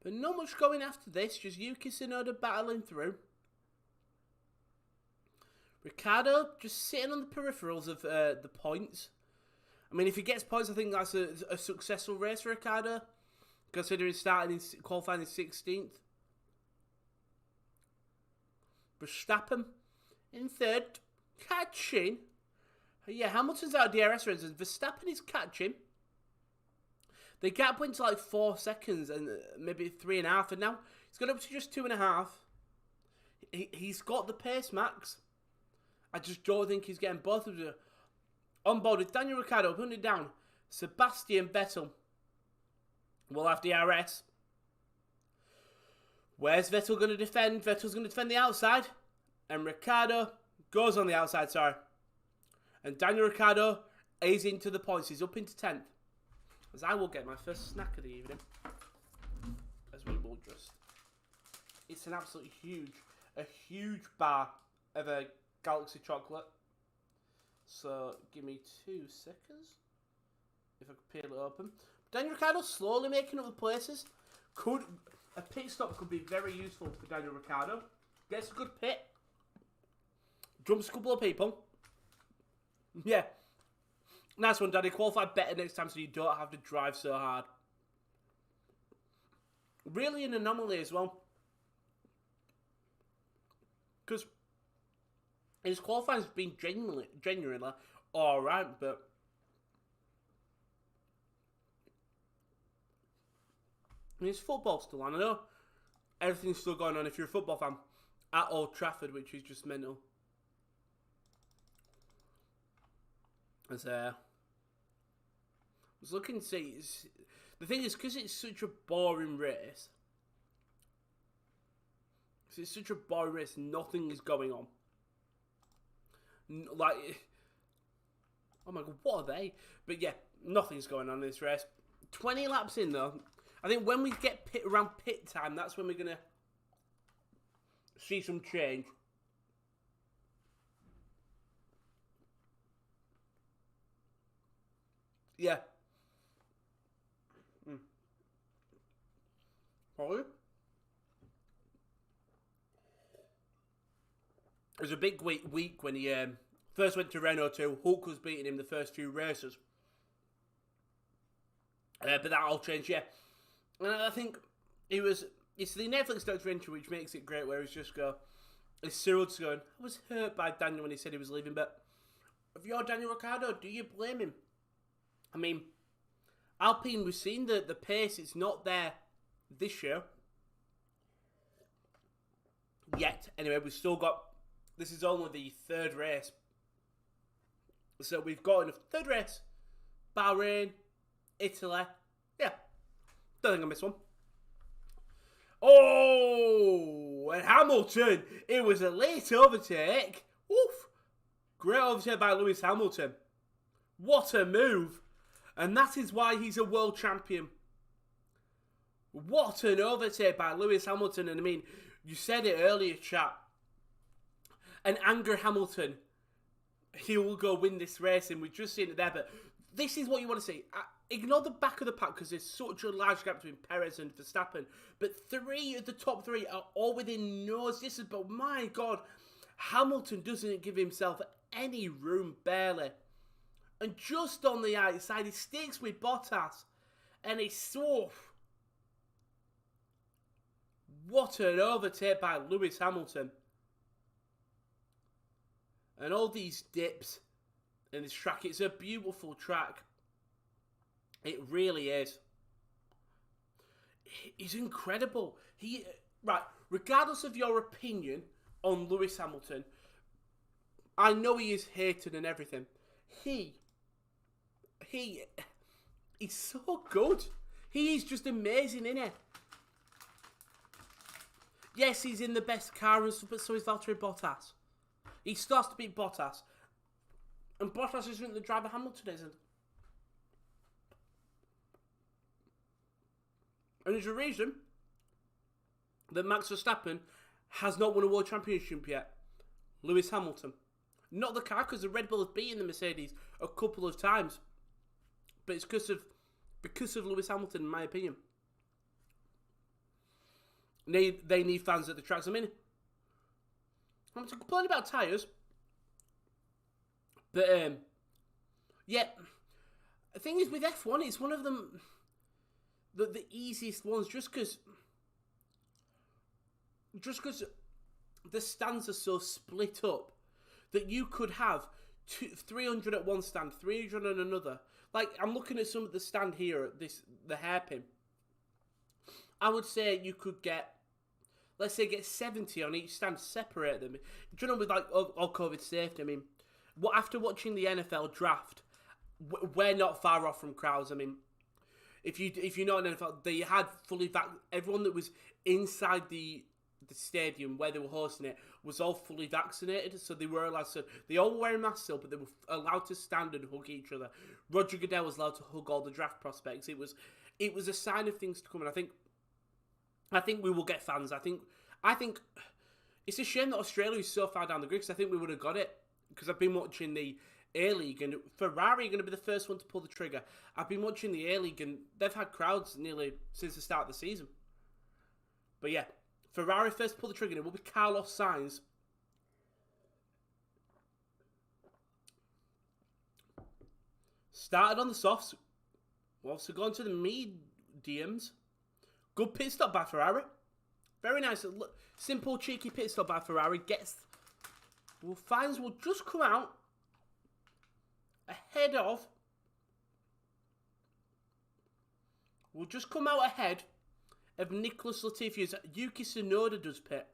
But not much going after this, just Yuki Tsunoda battling through. Ricciardo just sitting on the peripherals of the points. I mean, if he gets points, I think that's a successful race for Ricciardo, considering starting in qualifying in 16th. Verstappen in 3rd, catching. Yeah, Hamilton's out of DRS race, and Verstappen is catching. The gap went to like 4 seconds and maybe 3.5, and now he's got up to just 2.5. He's got the pace, Max. I just don't think he's getting both of them on board with Daniel Ricciardo putting it down. Sebastian Vettel will have DRS. Where's Vettel going to defend? Vettel's going to defend the outside. And Ricciardo goes on the outside, sorry. And Daniel Ricciardo is into the points. He's up into 10th. As I will get my first snack of the evening. As we will just... It's an absolutely huge bar of a Galaxy chocolate. So, give me 2 seconds. If I could peel it open. Daniel Ricciardo slowly making up the places. A pit stop could be very useful for Daniel Ricciardo. Gets a good pit. Jumps a couple of people. Yeah. Nice one, Daddy. Qualify better next time so you don't have to drive so hard. Really an anomaly as well. Because his qualifying's been genuinely alright, but I mean, it's football still, and I know everything's still going on if you're a football fan at Old Trafford, which is just mental. As I was looking to see, the thing is, because it's such a boring race, nothing is going on. Like, oh my god, what are they? But yeah, nothing's going on in this race. 20 laps in, though, I think when we get around pit time, that's when we're going to see some change. Yeah. Probably. It was a big week when he first went to Renault 2. Hulk was beating him the first few races. But that all changed, yeah. And I think it's the Netflix documentary which makes it great, where it's Cyril's going, I was hurt by Daniel when he said he was leaving, but if you're Daniel Ricciardo, do you blame him? I mean, Alpine, we've seen the pace, it's not there this year. Yet. Anyway, we've still got, this is only the third race. So we've got in the third race, Bahrain, Italy. Yeah. Don't think I missed one. Oh, and Hamilton. It was a late overtake. Oof. Great overtake by Lewis Hamilton. What a move. And that is why he's a world champion. What an overtake by Lewis Hamilton. And I mean, you said it earlier, chat. And Anger Hamilton, he will go win this race, and we've just seen it there. But this is what you want to see. Ignore the back of the pack because there's such a large gap between Perez and Verstappen. But three of the top three are all within nose distance. But my God, Hamilton doesn't give himself any room, barely. And just on the outside, he sticks with Bottas. And he's so... What an overtake by Lewis Hamilton. And all these dips in this track. It's a beautiful track. It really is. He's incredible. Right, regardless of your opinion on Lewis Hamilton, I know he is hated and everything. He's so good. He is just amazing, isn't he? Yes, he's in the best car, but so is Valtteri Bottas. He starts to beat Bottas. And Bottas isn't the driver, Hamilton isn't. And there's a reason that Max Verstappen has not won a world championship yet. Lewis Hamilton. Not the car, because the Red Bull have beaten the Mercedes a couple of times. But it's because of Lewis Hamilton, in my opinion. They need fans at the tracks. I mean, I'm complaining about tyres. But, yeah. The thing is, with F1, it's one of them... The easiest ones, just because the stands are so split up that you could have 300 at one stand, 300 at another. Like, I'm looking at some of the stand here at the hairpin. I would say you could get, let's say, get 70 on each stand, separate them. Do you know, with like all COVID safety? I mean, after watching the NFL draft, we're not far off from crowds. I mean, if you know an NFL, they had everyone that was inside the stadium where they were hosting it was all fully vaccinated, so they were allowed to. They all were wearing masks still, but they were allowed to stand and hug each other. Roger Goodell was allowed to hug all the draft prospects. It was a sign of things to come, and I think we will get fans. I think it's a shame that Australia is so far down the grid, because I think we would have got it, because I've been watching the A-League, and Ferrari are going to be the first one to pull the trigger. I've been watching the A-League, and they've had crowds nearly since the start of the season. But yeah, Ferrari first pull the trigger, and it will be Carlos Sainz. Started on the softs. We've also gone to the mediums. Good pit stop by Ferrari. Very nice. Simple, cheeky pit stop by Ferrari. Sainz will just come out ahead of Nicholas Latifi as Yuki Tsunoda does pit.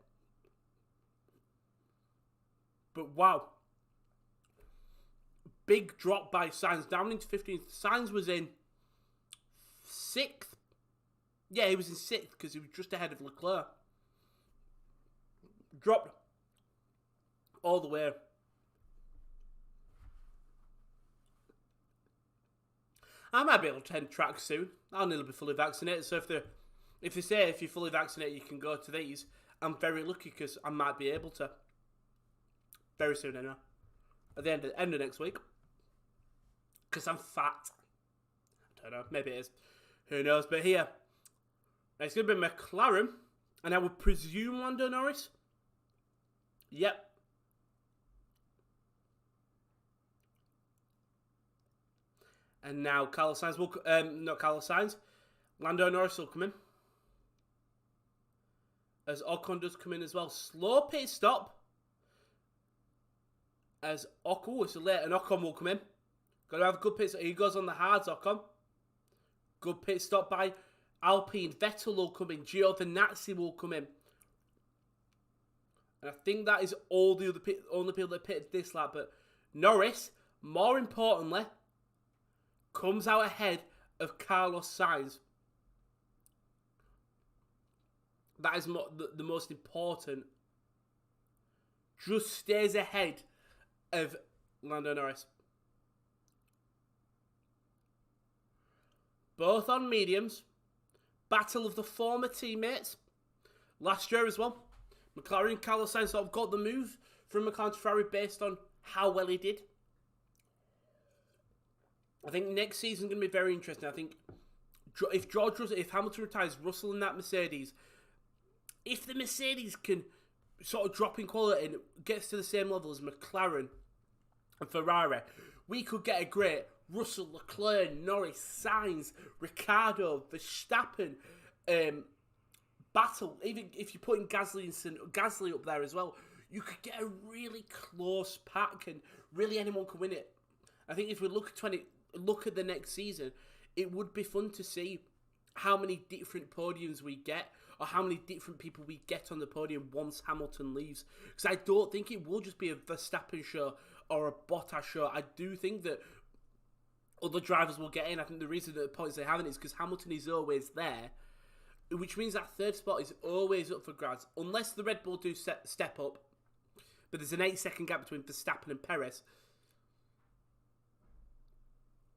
But wow. Big drop by Sainz, down into 15th. Sainz was in 6th. Yeah, he was in 6th because he was just ahead of Leclerc. Dropped all the way. I might be able to attend tracks soon. I'll nearly be fully vaccinated. So if they say if you're fully vaccinated you can go to these, I'm very lucky because I might be able to. Very soon anyway. At the end of next week. Because I'm fat. I don't know. Maybe it is. Who knows? But here, it's going to be McLaren. And I would presume Lando Norris. Yep. And now Carlos Sainz will... not Carlos Sainz. Lando Norris will come in. As Ocon does come in as well. Slow pit stop. As Ocon, it's late, and Ocon will come in. Got to have a good pit stop. He goes on the hards, Ocon. Good pit stop by Alpine. Vettel will come in. Giovinazzi will come in. And I think that is all the only people that pitted this lap. But Norris, more importantly, comes out ahead of Carlos Sainz. That is the most important. Just stays ahead of Lando Norris. Both on mediums. Battle of the former teammates. Last year as well. McLaren and Carlos Sainz sort of got the move from McLaren to Ferrari based on how well he did. I think next season is going to be very interesting. I think if Hamilton retires, Russell in that Mercedes, if the Mercedes can sort of drop in quality and gets to the same level as McLaren and Ferrari, we could get a great Russell, Leclerc, Norris, Sainz, Ricciardo, Verstappen battle. Even if you're putting Gasly up there as well, you could get a really close pack and really anyone can win it. I think if we look at the next season, it would be fun to see how many different podiums we get or how many different people we get on the podium once Hamilton leaves. Because I don't think it will just be a Verstappen show or a Bottas show. I do think that other drivers will get in. I think the reason that the points they haven't is because Hamilton is always there, which means that third spot is always up for grabs, unless the Red Bull do step up. But there's an 8-second gap between Verstappen and Perez.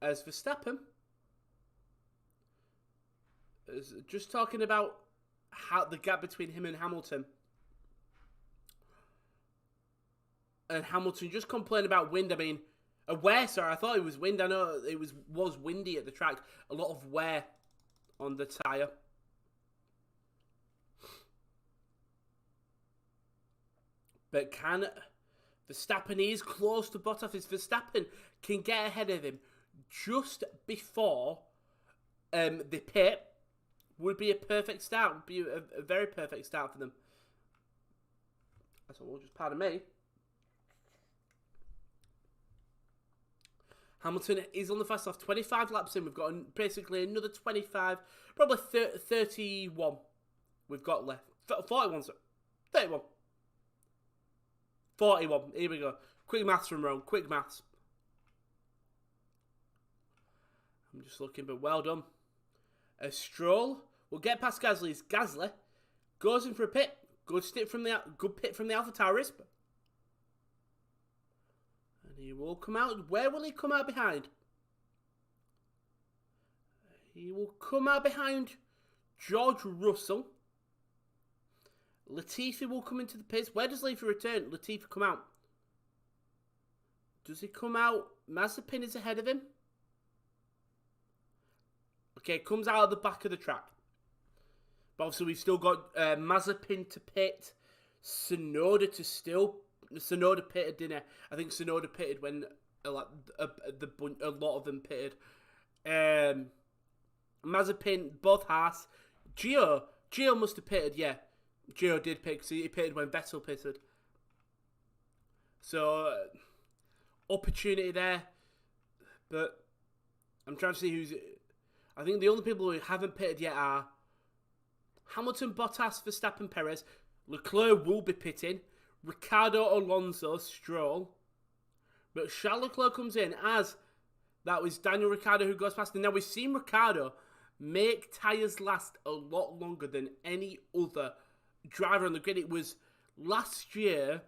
As Verstappen is just talking about how the gap between him and Hamilton. And Hamilton just complained about wind. I mean, wear, sorry, I thought it was wind. I know it was windy at the track. A lot of wear on the tyre. But can Verstappen, he is close to Bottas. If Verstappen can get ahead of him just before the pit, would be a perfect start. Would be a very perfect start for them. That's all, just pardon me. Hamilton is on the fast off. 25 laps in. We've got basically another 25, probably 31 we've got left. 41, sorry. 31. 41. Here we go. Quick maths from Rowan. Quick maths. I'm just looking, but well done. A Stroll will get past Gasly. Gasly goes in for a pit. Good pit from the AlphaTauris. And he will come out. Where will he come out behind? He will come out behind George Russell. Latifi will come into the pits. Where does Latifi come out? Does he come out? Mazepin is ahead of him. Okay, comes out of the back of the track. But obviously we've still got Mazepin to pit. Tsunoda pitted, didn't he? I think Tsunoda pitted when a lot of them pitted. Mazepin, both Haas. Gio must have pitted, yeah. Gio did pit, because he pitted when Vettel pitted. So, opportunity there. But I'm trying to see who's... I think the only people who haven't pitted yet are Hamilton, Bottas, Verstappen, Perez. Leclerc will be pitting. Ricciardo, Alonso, Stroll. But Charles Leclerc comes in as that was Daniel Ricciardo who goes past. And now we've seen Ricciardo make tyres last a lot longer than any other driver on the grid. It was last year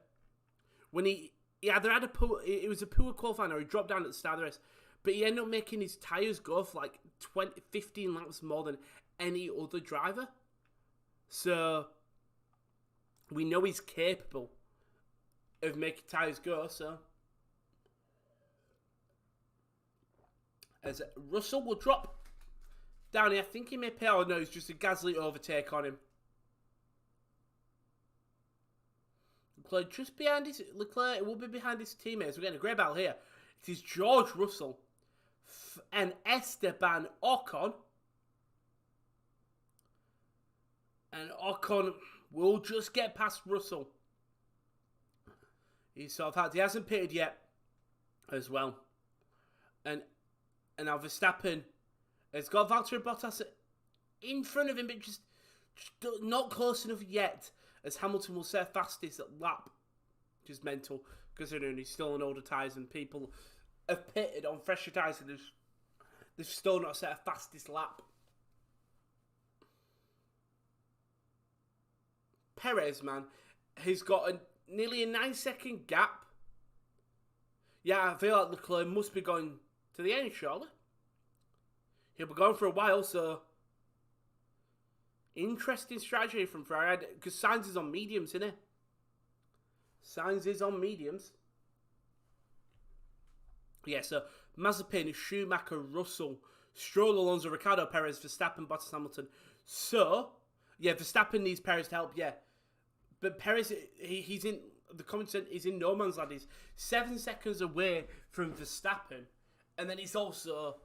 when he either had it was a poor qualifying or he dropped down at the start of the race. but he ended up making his tyres go for like 15 laps more than any other driver. So we know he's capable of making tyres go. So as Russell will drop down here, I think he may pay. Oh no, it's just a Gasly overtake on him. Leclerc just behind his Leclerc will be behind his teammates. We're getting a great battle here. It is George Russell and Esteban Ocon. And Ocon will just get past Russell. He hasn't pitted yet as well. And now Verstappen has got Valtteri Bottas in front of him, but just not close enough yet, as Hamilton will set fastest lap. Which is mental, considering he's still on older tyres and people have pitted on fresher tyres and they've still not set a fastest lap. Perez, man, he's got nearly a 9-second gap. Yeah, I feel like Leclerc must be going to the end, surely. He'll be going for a while, so interesting strategy from Ferrari, because Sainz is on mediums, isn't he? Sainz is on mediums. Yeah, so Mazepin, Schumacher, Russell, Stroll, Alonso, Ricciardo, Perez, Verstappen, Bottas, Hamilton. So, yeah, Verstappen needs Perez to help, yeah. But Perez, he's in, the comment said, he's in no man's land. He's 7 seconds away from Verstappen. And then he's also,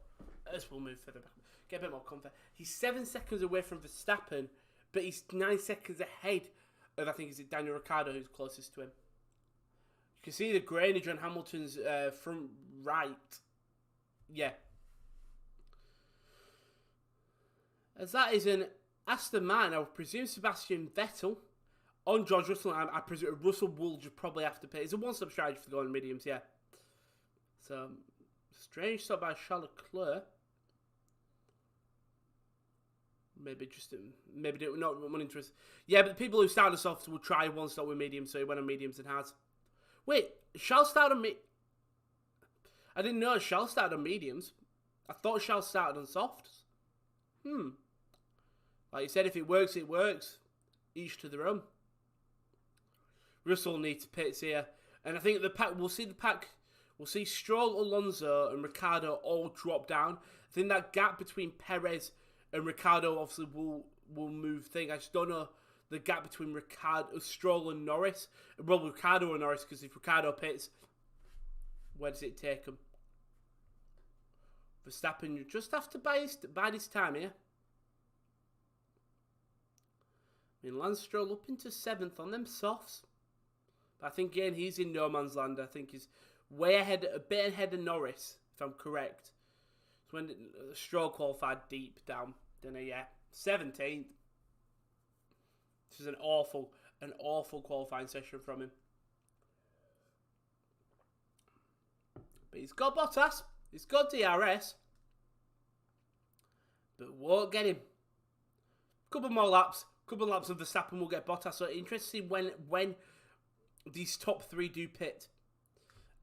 as we'll move further back, get a bit more comfort. He's 7 seconds away from Verstappen, but he's 9 seconds ahead of, I think, is it Daniel Ricciardo who's closest to him. You can see the grainage on Hamilton's front right. Yeah. As that is an Aston Martin, I would presume Sebastian Vettel on George Russell. I presume Russell will just probably have to pay. It's a one-stop strategy for going mediums, yeah. So, strange stop by Charles Leclerc. Maybe not wanting to. Yeah, but the people who started us off will try one stop with mediums, so he went on mediums and has. Wait, Charles started on I didn't know Charles started on mediums. I thought Charles started on softs. Like you said, if it works, it works. Each to their own. Russell needs pits here. And I think we'll see Stroll, Alonso and Ricciardo all drop down. I think that gap between Perez and Ricciardo obviously will move thing. I just don't know the gap between Stroll and Norris. Well, Ricciardo and Norris, because if Ricciardo pits, where does it take him? Verstappen, you just have to buy this time here. I mean, Lance Stroll up into 7th on them softs. But I think, again, he's in no man's land. I think he's a bit ahead of Norris, if I'm correct. So when Stroll qualified deep down, then 17th. This is an awful qualifying session from him. But he's got Bottas. He's got DRS. But won't get him. Couple more laps. Couple of laps of Verstappen will get Bottas. So interesting when these top three do pit.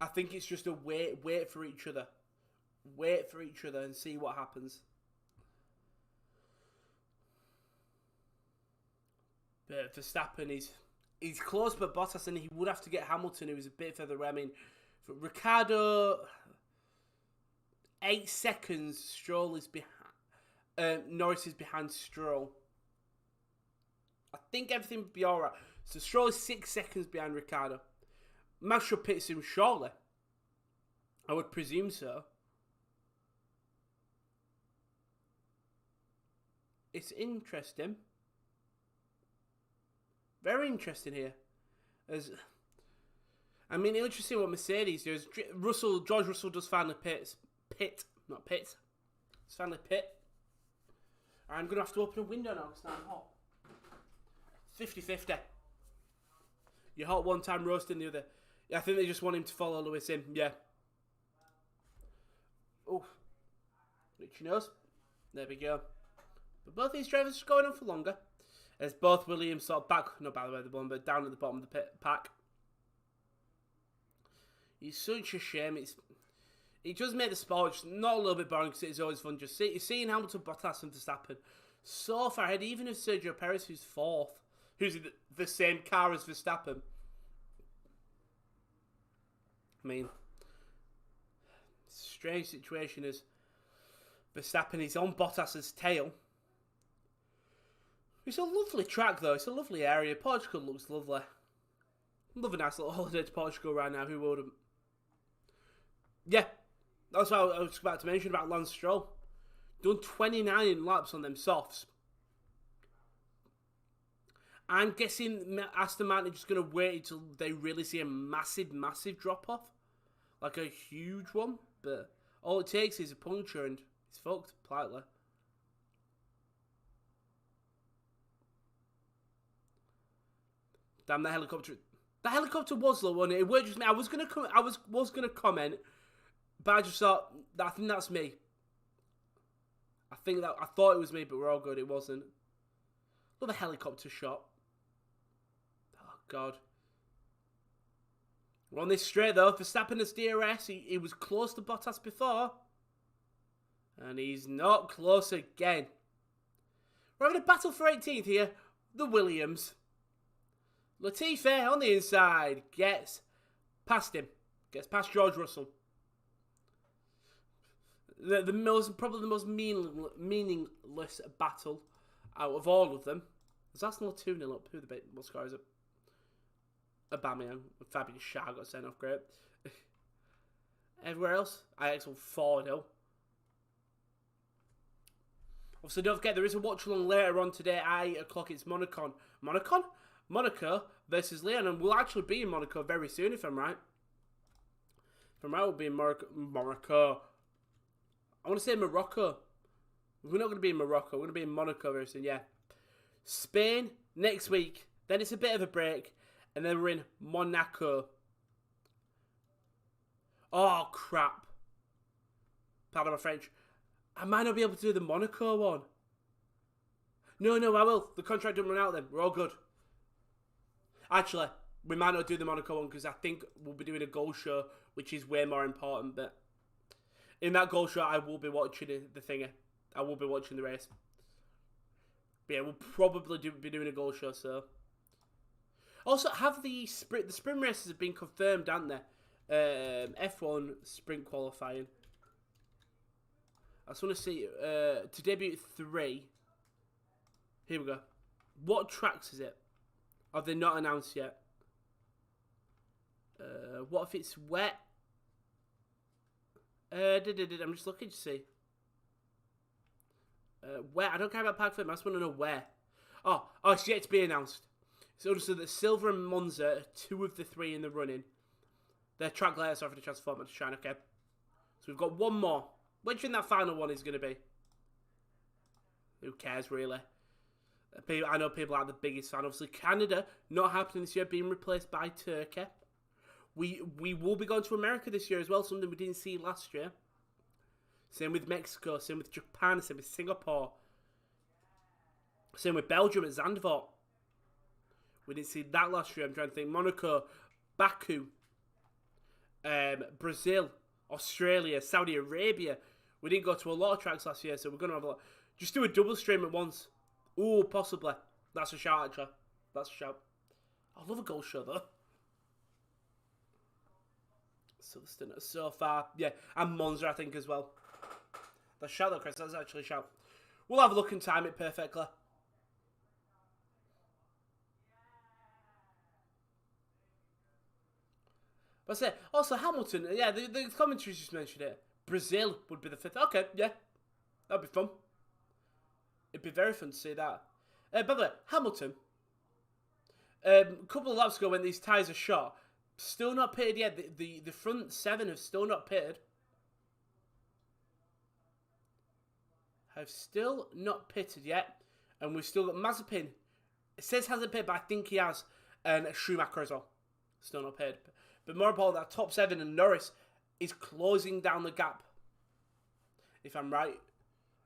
I think it's just a wait for each other. Wait for each other and see what happens. But Verstappen he's close, but Bottas, and he would have to get Hamilton, who was a bit further away. I mean, for Ricciardo, 8 seconds. Stroll is behind. Norris is behind Stroll. I think everything would be alright. So Stroll is 6 seconds behind Ricciardo. Max should pit him shortly. I would presume so. It's interesting. Very interesting here. I mean, it's interesting what Mercedes does. George Russell does finally pit. It's finally pit. I'm going to have to open a window now because now I'm hot. 50-50. You're hot one time, roasting the other. Yeah, I think they just want him to follow Lewis in. Yeah. Oh. Richie knows. There we go. But both these drivers are going on for longer. As both Williams sort of back, no, by the way, the bottom, but down at the bottom of the pack. It's such a shame. it does make the sport just not a little bit boring because it's always fun just seeing Hamilton, Bottas and Verstappen so far ahead, even of Sergio Perez, who's fourth, who's in the same car as Verstappen. I mean, strange situation is Verstappen is on Bottas's tail. It's a lovely track though, it's a lovely area. Portugal looks lovely. Love a nice little holiday to Portugal right now, who wouldn't? Yeah, that's what I was about to mention about Lance Stroll. Done 29 laps on them softs. I'm guessing Aston Martin are just going to wait until they really see a massive, massive drop-off. Like a huge one. But all it takes is a puncture and it's fucked, politely. Damn, the helicopter. The helicopter was low, wasn't it? It weren't just me. I was gonna comment, but I just thought I think that's me. I thought it was me, but we're all good. It wasn't. Love a helicopter shot. Oh God. We're on this straight though. Verstappen as DRS. He was close to Bottas before, and he's not close again. We're having a battle for 18th here. The Williams. Latifi on the inside gets past him. Gets past George Russell. Probably the most meaningless battle out of all of them. Is Arsenal 2-0 up? What score is it? Aubameyang. Fabian Schär got sent off. Great. Everywhere else, Ajax will 4-0. Also, don't forget, there is a watch-along later on today at 8 o'clock. It's Monaco versus Leon, and we'll actually be in Monaco very soon, if I'm right. If I'm right, we'll be in Morocco. I want to say Morocco. We're not going to be in Morocco. We're going to be in Monaco very soon, yeah. Spain next week. Then it's a bit of a break. And then we're in Monaco. Oh, crap. Pardon my French. I might not be able to do the Monaco one. No, I will. The contract doesn't run out then. We're all good. Actually, we might not do the Monaco one because I think we'll be doing a goal show, which is way more important. But in that goal show, I will be watching the thingy. I will be watching the race. But yeah, we'll probably be doing a goal show, so. Also, have the sprint races have been confirmed, haven't they? F1 sprint qualifying. I just want to see, to debut at 3. Here we go. What tracks is it? Have they not announced yet? What if it's wet? I'm just looking to see. Where? I don't care about Park Flip. I just want to know where. Oh, it's yet to be announced. So also that Silver and Monza are 2 of the 3 in the running. Their track layouts are for the Transformer to shine. Okay. So we've got one more. What do you think that final one is going to be? Who cares, really? I know people are the biggest fan. Obviously, Canada not happening this year, being replaced by Turkey. We will be going to America this year as well, something we didn't see last year. Same with Mexico, same with Japan, same with Singapore. Same with Belgium at Zandvoort. We didn't see that last year. I'm trying to think. Monaco, Baku, Brazil, Australia, Saudi Arabia. We didn't go to a lot of tracks last year, so we're going to have a lot. Just do a double stream at once. Ooh, possibly. That's a shout, actually. That's a shout. I love a goal show, though. Silverstone so far. Yeah, and Monza, I think, as well. That's a shout, though, Chris. That's actually a shout. We'll have a look and time it perfectly. But I say, also Hamilton, yeah, the commentaries just mentioned it. Brazil would be the 5th. Okay, yeah. That'd be fun. It'd be very fun to see that. By the way, Hamilton, a couple of laps ago when these tyres are shot, still not pitted yet. The front 7 have still not pitted. Have still not pitted yet. And we've still got Mazepin. It says hasn't pitted, but I think he has. And Schumacher as well. Still not pitted. But more important, that top 7 and Norris is closing down the gap. If I'm right.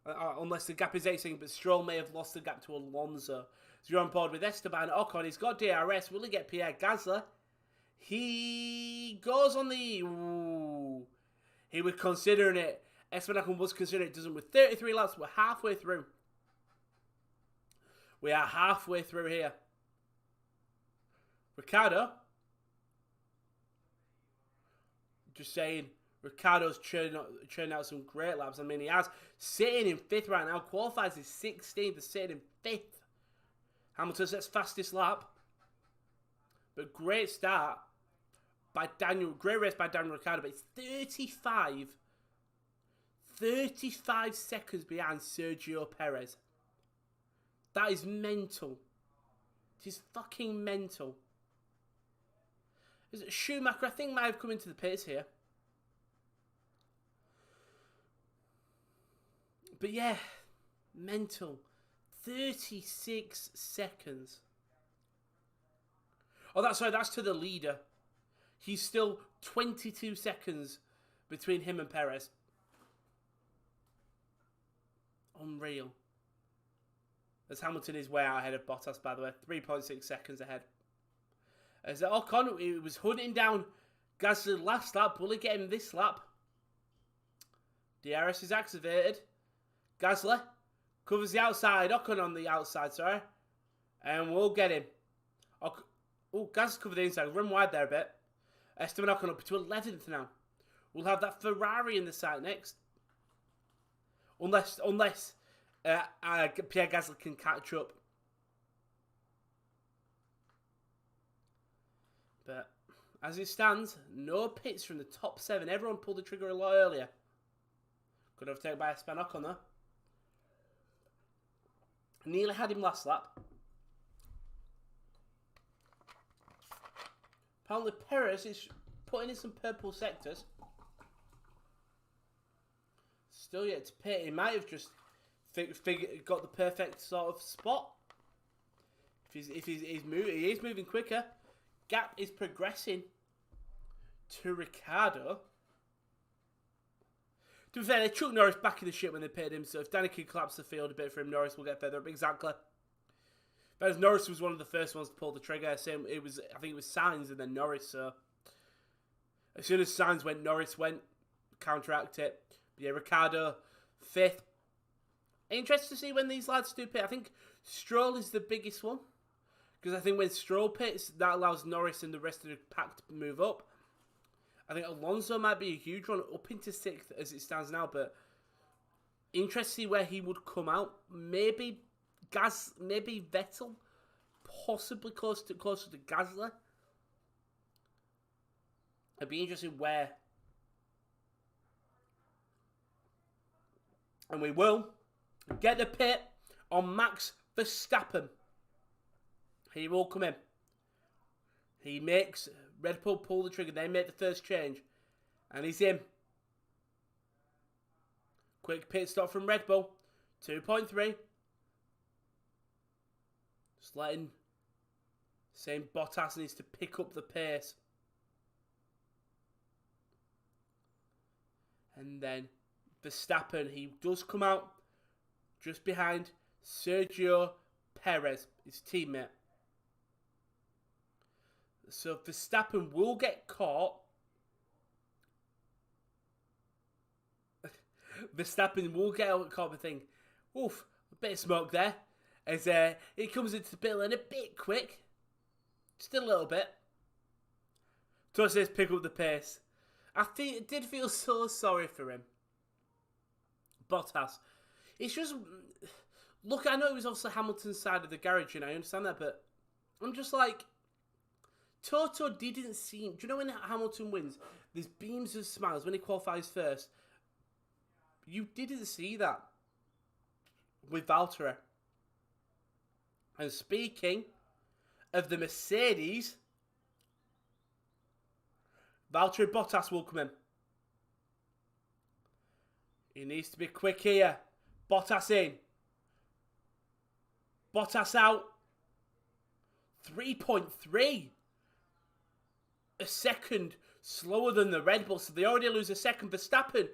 Unless the gap is 18, but Stroll may have lost the gap to Alonso. So you're on board with Esteban Ocon. He's got DRS. Will he get Pierre Gasly? He goes on the... Ooh. He was considering it. Esteban Ocon was considering it. Doesn't with 33 laps. We're halfway through. We are halfway through here. Ricciardo. Just saying, Ricciardo's churning out some great laps. I mean, he has sitting in 5th right now. Qualifies his 16th, sitting in 5th. Hamilton sets fastest lap. But great start by Daniel. Great race by Daniel Ricciardo. But it's 35 seconds behind Sergio Perez. That is mental. It is fucking mental. Is it Schumacher? I think might have come into the pits here. But yeah, mental. 36 seconds. Oh, that's to the leader. He's still 22 seconds between him and Perez. Unreal. As Hamilton is way out ahead of Bottas, by the way. 3.6 seconds ahead. As Ocon, he was hunting down Gasly last lap. Will he get him this lap? DRS is activated. Gasly covers the outside. Ocon on the outside, sorry. And we'll get him. Oh, Gasly covered the inside. Run wide there a bit. Esteban Ocon up to 11th now. We'll have that Ferrari in the side next. Unless Pierre Gasly can catch up. But as it stands, no pits from the top 7. Everyone pulled the trigger a lot earlier. Good overtake by Esteban Ocon though. Nearly had him last lap. Apparently Perez is putting in some purple sectors. Still yet to pit. He might have just got the perfect sort of spot. If he's moving, he is moving quicker. Gap is progressing to Ricciardo. To be fair, they chucked Norris back in the shit when they pitted him, so if Danny can collapse the field a bit for him, Norris will get further up. Exactly. But as Norris was one of the first ones to pull the trigger, same, I think it was Sainz and then Norris, so as soon as Sainz went, Norris went, counteract it. But yeah, Ricciardo, 5th. Interested to see when these lads do pit. I think Stroll is the biggest one. Because I think when Stroll pits, that allows Norris and the rest of the pack to move up. I think Alonso might be a huge one, up into 6th as it stands now. But interested to see where he would come out. Maybe Vettel, possibly closer to Gasly. It'd be interesting where. And we will get the pit on Max Verstappen. He will come in. He makes Red Bull pull the trigger. They make the first change. And he's in. Quick pit stop from Red Bull. 2.3. Just letting. Saying Bottas needs to pick up the pace. And then Verstappen, he does come out just behind Sergio Perez, his teammate. So Verstappen will get caught. Verstappen will get caught, I think. Oof, a bit of smoke there. As he comes into the pit lane a bit quick. Just a little bit. Just says pick up the pace. I did feel so sorry for him. Bottas. It's just... Look, I know it was also Hamilton's side of the garage, and I understand that, but I'm just like... Toto didn't seem... Do you know when Hamilton wins, there's beams of smiles when he qualifies first? You didn't see that with Valtteri. And speaking of the Mercedes, Valtteri Bottas will come in. He needs to be quick here. Bottas in. Bottas out. 3.3. A second slower than the Red Bull, so they already lose a second. Verstappen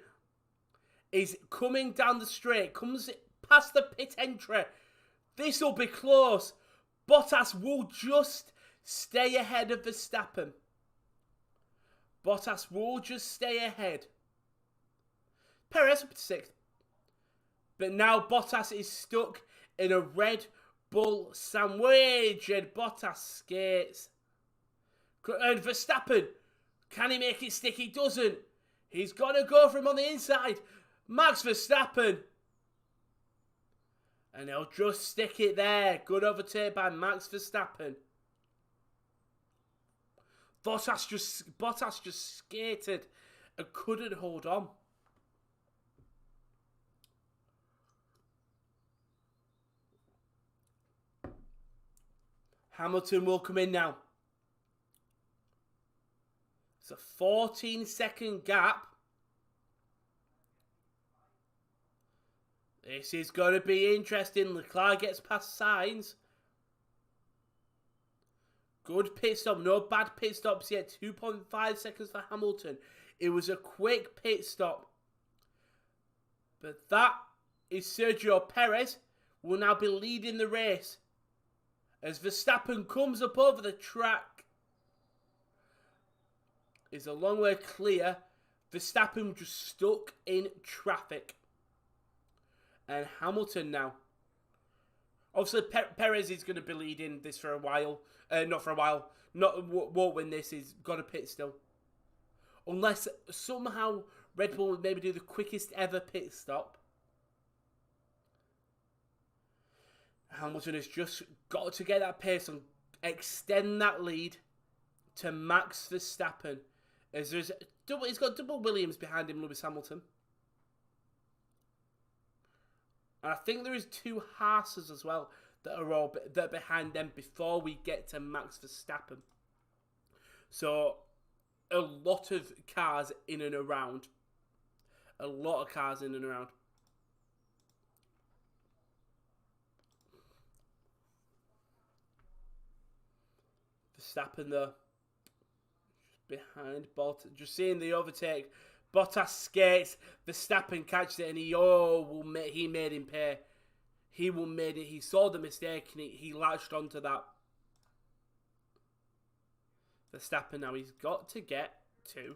is coming down the straight, comes past the pit entry. This will be close. Bottas will just stay ahead of Verstappen. Bottas will just stay ahead. Perez up to 6th. But now Bottas is stuck in a Red Bull sandwich, and Bottas skates. And Verstappen, can he make it stick? He doesn't. He's got to go for him on the inside. Max Verstappen. And he'll just stick it there. Good overtake by Max Verstappen. Bottas just skated and couldn't hold on. Hamilton will come in now. It's a 14-second gap. This is going to be interesting. Leclerc gets past Sainz. Good pit stop. No bad pit stops yet. 2.5 seconds for Hamilton. It was a quick pit stop. But that is Sergio Perez, who will now be leading the race. As Verstappen comes up over the track. It's a long way clear. Verstappen just stuck in traffic. And Hamilton now. Obviously, Perez is going to be leading this for a while. Not for a while. Won't win this. He's got a pit still. Unless somehow Red Bull would maybe do the quickest ever pit stop. Hamilton has just got to get that pace and extend that lead to Max Verstappen. As he's got double Williams behind him, Lewis Hamilton. And I think there is 2 Haas's as well that are behind them before we get to Max Verstappen. So a lot of cars in and around. A lot of cars in and around. Verstappen though, behind Bottas, just seeing the overtake. Bottas skates, Verstappen catches it, and he made him pay. He saw the mistake and he latched onto that. Verstappen now, he's got to get to.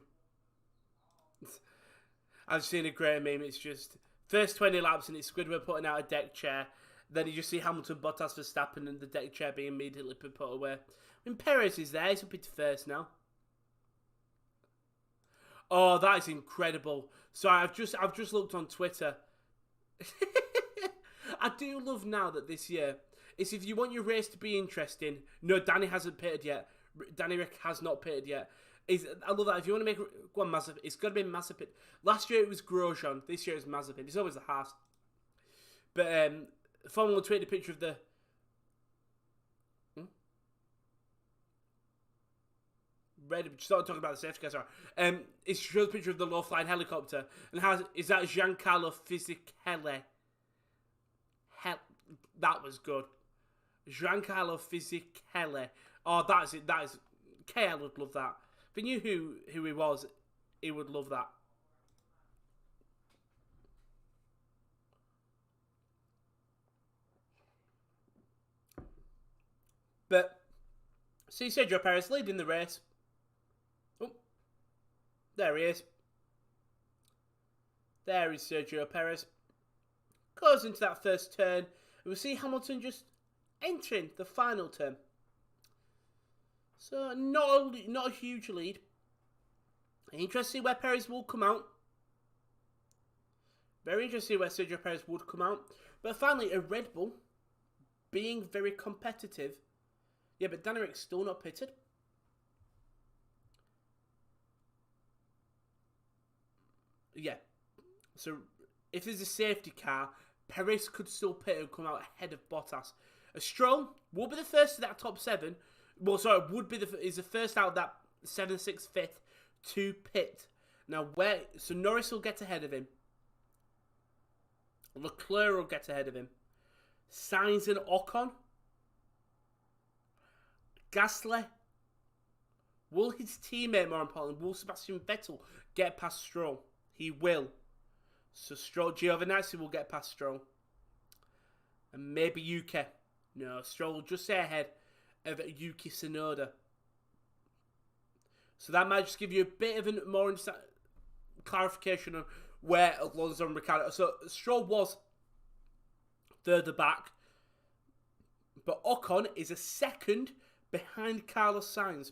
I've seen a great meme. It's just first 20 laps and it's Squidward putting out a deck chair. Then you just see Hamilton, Bottas, Verstappen, and the deck chair being immediately put away. I mean, Perez is there. He's up into first now. Oh, that is incredible. So I've just looked on Twitter. I do love now that this year, it's if you want your race to be interesting. No, Danny hasn't pitted yet. Danny Rick has not pitted yet. I love that. If you want to make go on Mazepin, it's got to be Mazepin. Last year it was Grosjean. This year it's Mazepin. It's always the Haas. But Formula 1 tweeted a picture of the. Red, just not talking about the safety car, sorry. It shows a picture of the low-flying helicopter. And is that Giancarlo Fisichella? That was good. Giancarlo Fisichella. Oh, that is it. That is... KL would love that. If he knew who he was, he would love that. But, see Sergio Perez leading the race. Oh, there he is. There is Sergio Perez. Goes into that first turn. And we'll see Hamilton just entering the final turn. So, not a huge lead. Interesting to see where Perez will come out. Very interesting to see where Sergio Perez would come out. But finally, a Red Bull being very competitive. Yeah, but Danny Rick's still not pitted. Yeah. So, if there's a safety car, Perez could still pit and come out ahead of Bottas. A Stroll will be the first of that top 7. Well, sorry, is the first out of that 7th, 6th, 5th to pit. Now, so Norris will get ahead of him. Leclerc will get ahead of him. Sainz and Ocon. Gasly. Will his teammate, more importantly, will Sebastian Vettel get past Stroll? He will. So Giovinazzi will get past Stroll. And maybe Yuki. No, Stroll will just stay ahead of Yuki Tsunoda. So that might just give you a bit of a more clarification on where Alonso and Ricciardo... So Stroll was further back, but Ocon is a second behind Carlos Sainz.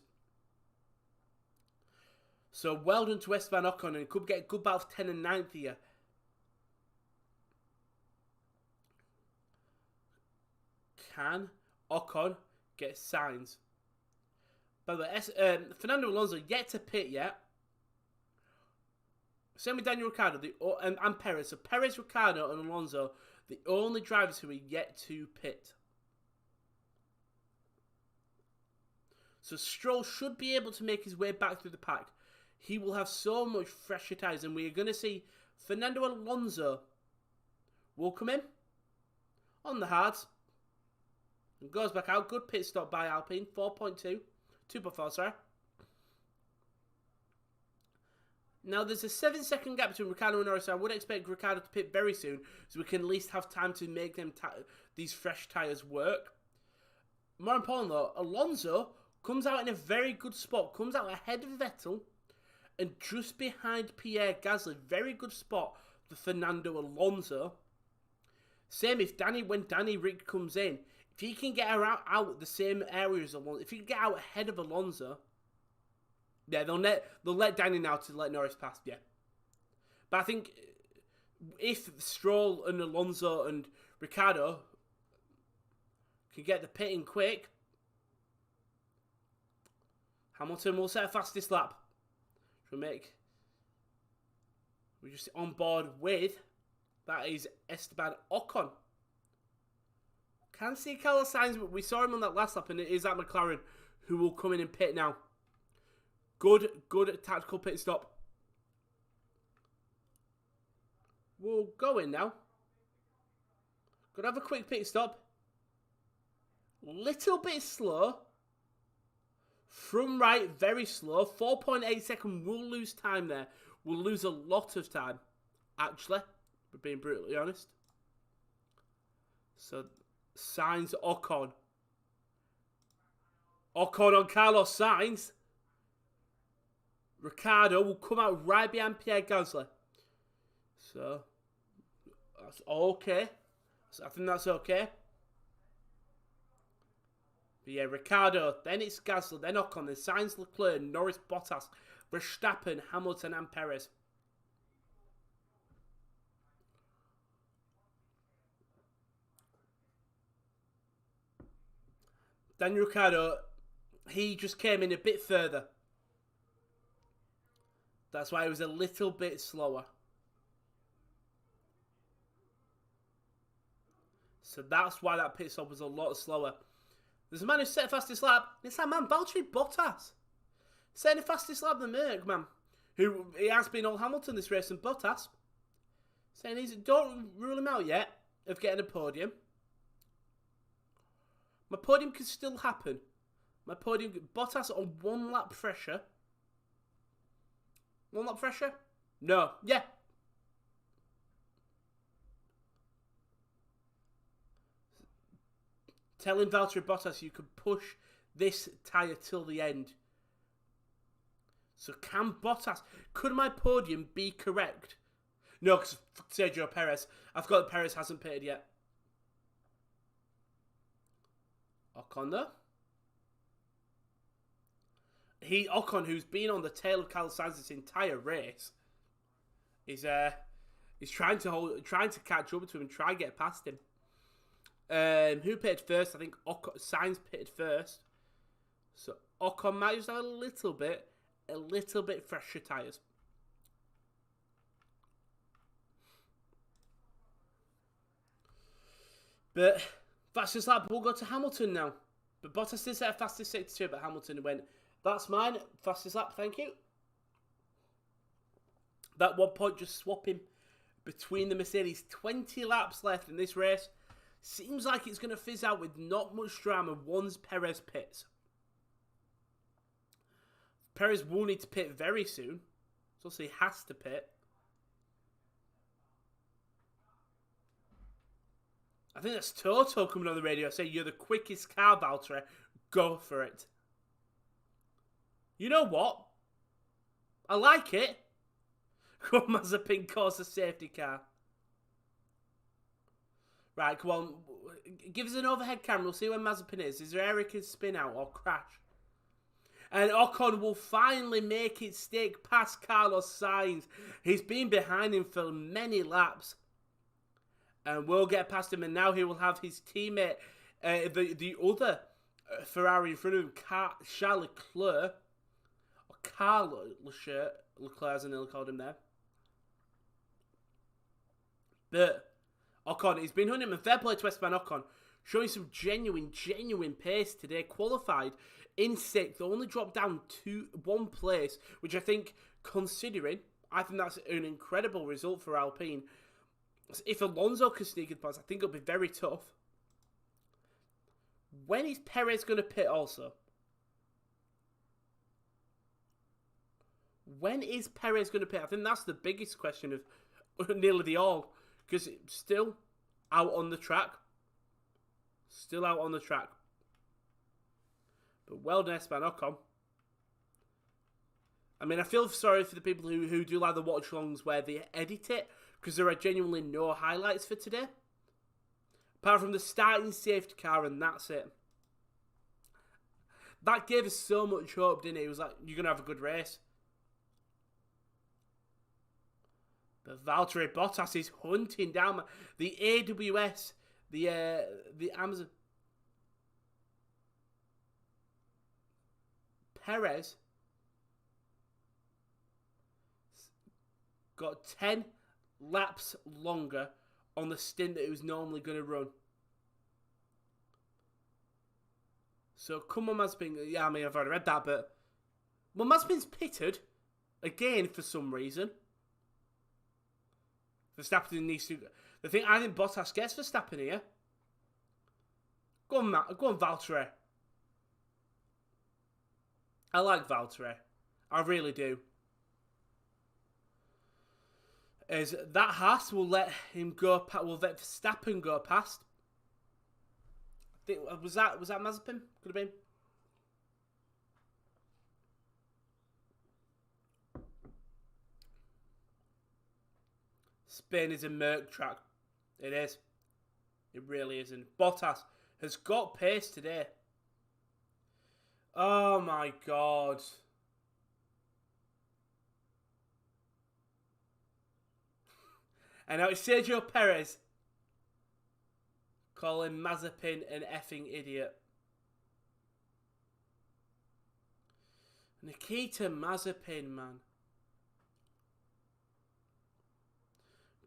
So well done to Esteban Ocon, and could get a good battle of 10 and 9th here. Can Ocon get Sainz? By the way, Fernando Alonso yet to pit yet. Same with Daniel Ricciardo and Perez. So Perez, Ricciardo and Alonso, the only drivers who are yet to pit. So Stroll should be able to make his way back through the pack. He will have so much fresher tyres, and we are going to see Fernando Alonso will come in on the hards and goes back out. Good pit stop by Alpine, 4.2, 2.4, sorry. Now there's a 7-second gap between Ricciardo and Norris, so I would expect Ricciardo to pit very soon, so we can at least have time to make them these fresh tyres work. More important though, Alonso comes out in a very good spot, comes out ahead of Vettel, and just behind Pierre Gasly. Very good spot for Fernando Alonso. Same when Danny Rick comes in. If he can get out the same area as Alonso, if he can get out ahead of Alonso, yeah, they'll let Danny now to let Norris pass, yeah. But I think if Stroll and Alonso and Ricciardo can get the pitting quick, Hamilton will set a fastest lap. We're just on board with, that is Esteban Ocon. Can't see Carlos Sainz, but we saw him on that last lap, and it is that McLaren who will come in and pit now. Good tactical pit stop. We'll go in now. Gonna have a quick pit stop. Little bit slow. From right, very slow. 4.8 seconds. We'll lose time there. We'll lose a lot of time, actually. We're being brutally honest. So, Sainz, Ocon. Ocon on Carlos Sainz. Ricciardo will come out right behind Pierre Gasly. So, that's okay. So I think that's okay. But yeah, Ricciardo, then it's Gasly, then Ocon, then Sainz, Leclerc, Norris, Bottas, Verstappen, Hamilton and Perez. Daniel Ricciardo, he just came in a bit further. That's why it was a little bit slower. So that's why that pit stop was a lot slower. There's a man who set the fastest lap. It's that man, Valteri Bottas. Setting the fastest lap, the Merc man. Who, he has been all Hamilton this race, and Bottas. Saying don't rule him out yet of getting a podium. My podium could still happen. Bottas on 1 lap pressure. 1 lap pressure? No. Yeah. Telling Valtteri Bottas you could push this tyre till the end. So can Bottas... Could my podium be correct? No, because Sergio Perez. I forgot that Perez hasn't pitted yet. Ocon though. Ocon, who's been on the tail of Carlos Sainz this entire race, is trying to catch up to him and try and get past him. Who pitted first? I think Sainz pitted first. So Ocon might just have a little bit fresher tyres. But fastest lap will go to Hamilton now. But Bottas did set a fastest 62, but Hamilton went, that's mine, fastest lap, thank you. That 1 point just swapping between the Mercedes. 20 laps left in this race. Seems like it's going to fizz out with not much drama once Perez pits. Perez will need to pit very soon. So he has to pit. I think that's Toto coming on the radio saying, you're the quickest car, Valtteri. Go for it. You know what? I like it. Come on, Mazepin caused a safety car. Right, come on. Give us an overhead camera. We'll see where Mazepin is. Is there area he can spin out or crash? And Ocon will finally make it stick past Carlos Sainz. He's been behind him for many laps. And we'll get past him. And now he will have his teammate, the other Ferrari in front of him, Charles Leclerc. Or Carl Leclerc, as I nearly called him there. But Ocon, he's been hunting him. And fair play to Esteban Ocon. Showing some genuine pace today. Qualified in 6th. Only dropped down 1 place. Which I think, considering, I think that's an incredible result for Alpine. If Alonso can sneak it past, I think it'll be very tough. When is Perez going to pit also? When is Perez going to pit? I think that's the biggest question of nearly the all. Because it's still out on the track. Still out on the track. But well done, Esteban Ocon. I mean, I feel sorry for the people who do like the watch-alongs where they edit it. Because there are genuinely no highlights for today. Apart from the starting safety car, and that's it. That gave us so much hope, didn't it? It was like, you're going to have a good race. But Valtteri Bottas is hunting down the AWS, the Amazon. Perez got 10 laps longer on the stint that it was normally going to run. So come on, Mazepin. Yeah, I mean, I've already read that, but well, Mazepin's pitted again for some reason. Verstappen needs to. I think Bottas gets Verstappen here. Go on, Valtteri. I like Valtteri. I really do. Is that Haas will let him go? Will let Verstappen go past? I think, was that Mazepin? Could have been. Spain is a Merc track. It is. It really isn't. Bottas has got pace today. Oh my God. And now it's Sergio Perez calling Mazepin an effing idiot. Nikita Mazepin, man.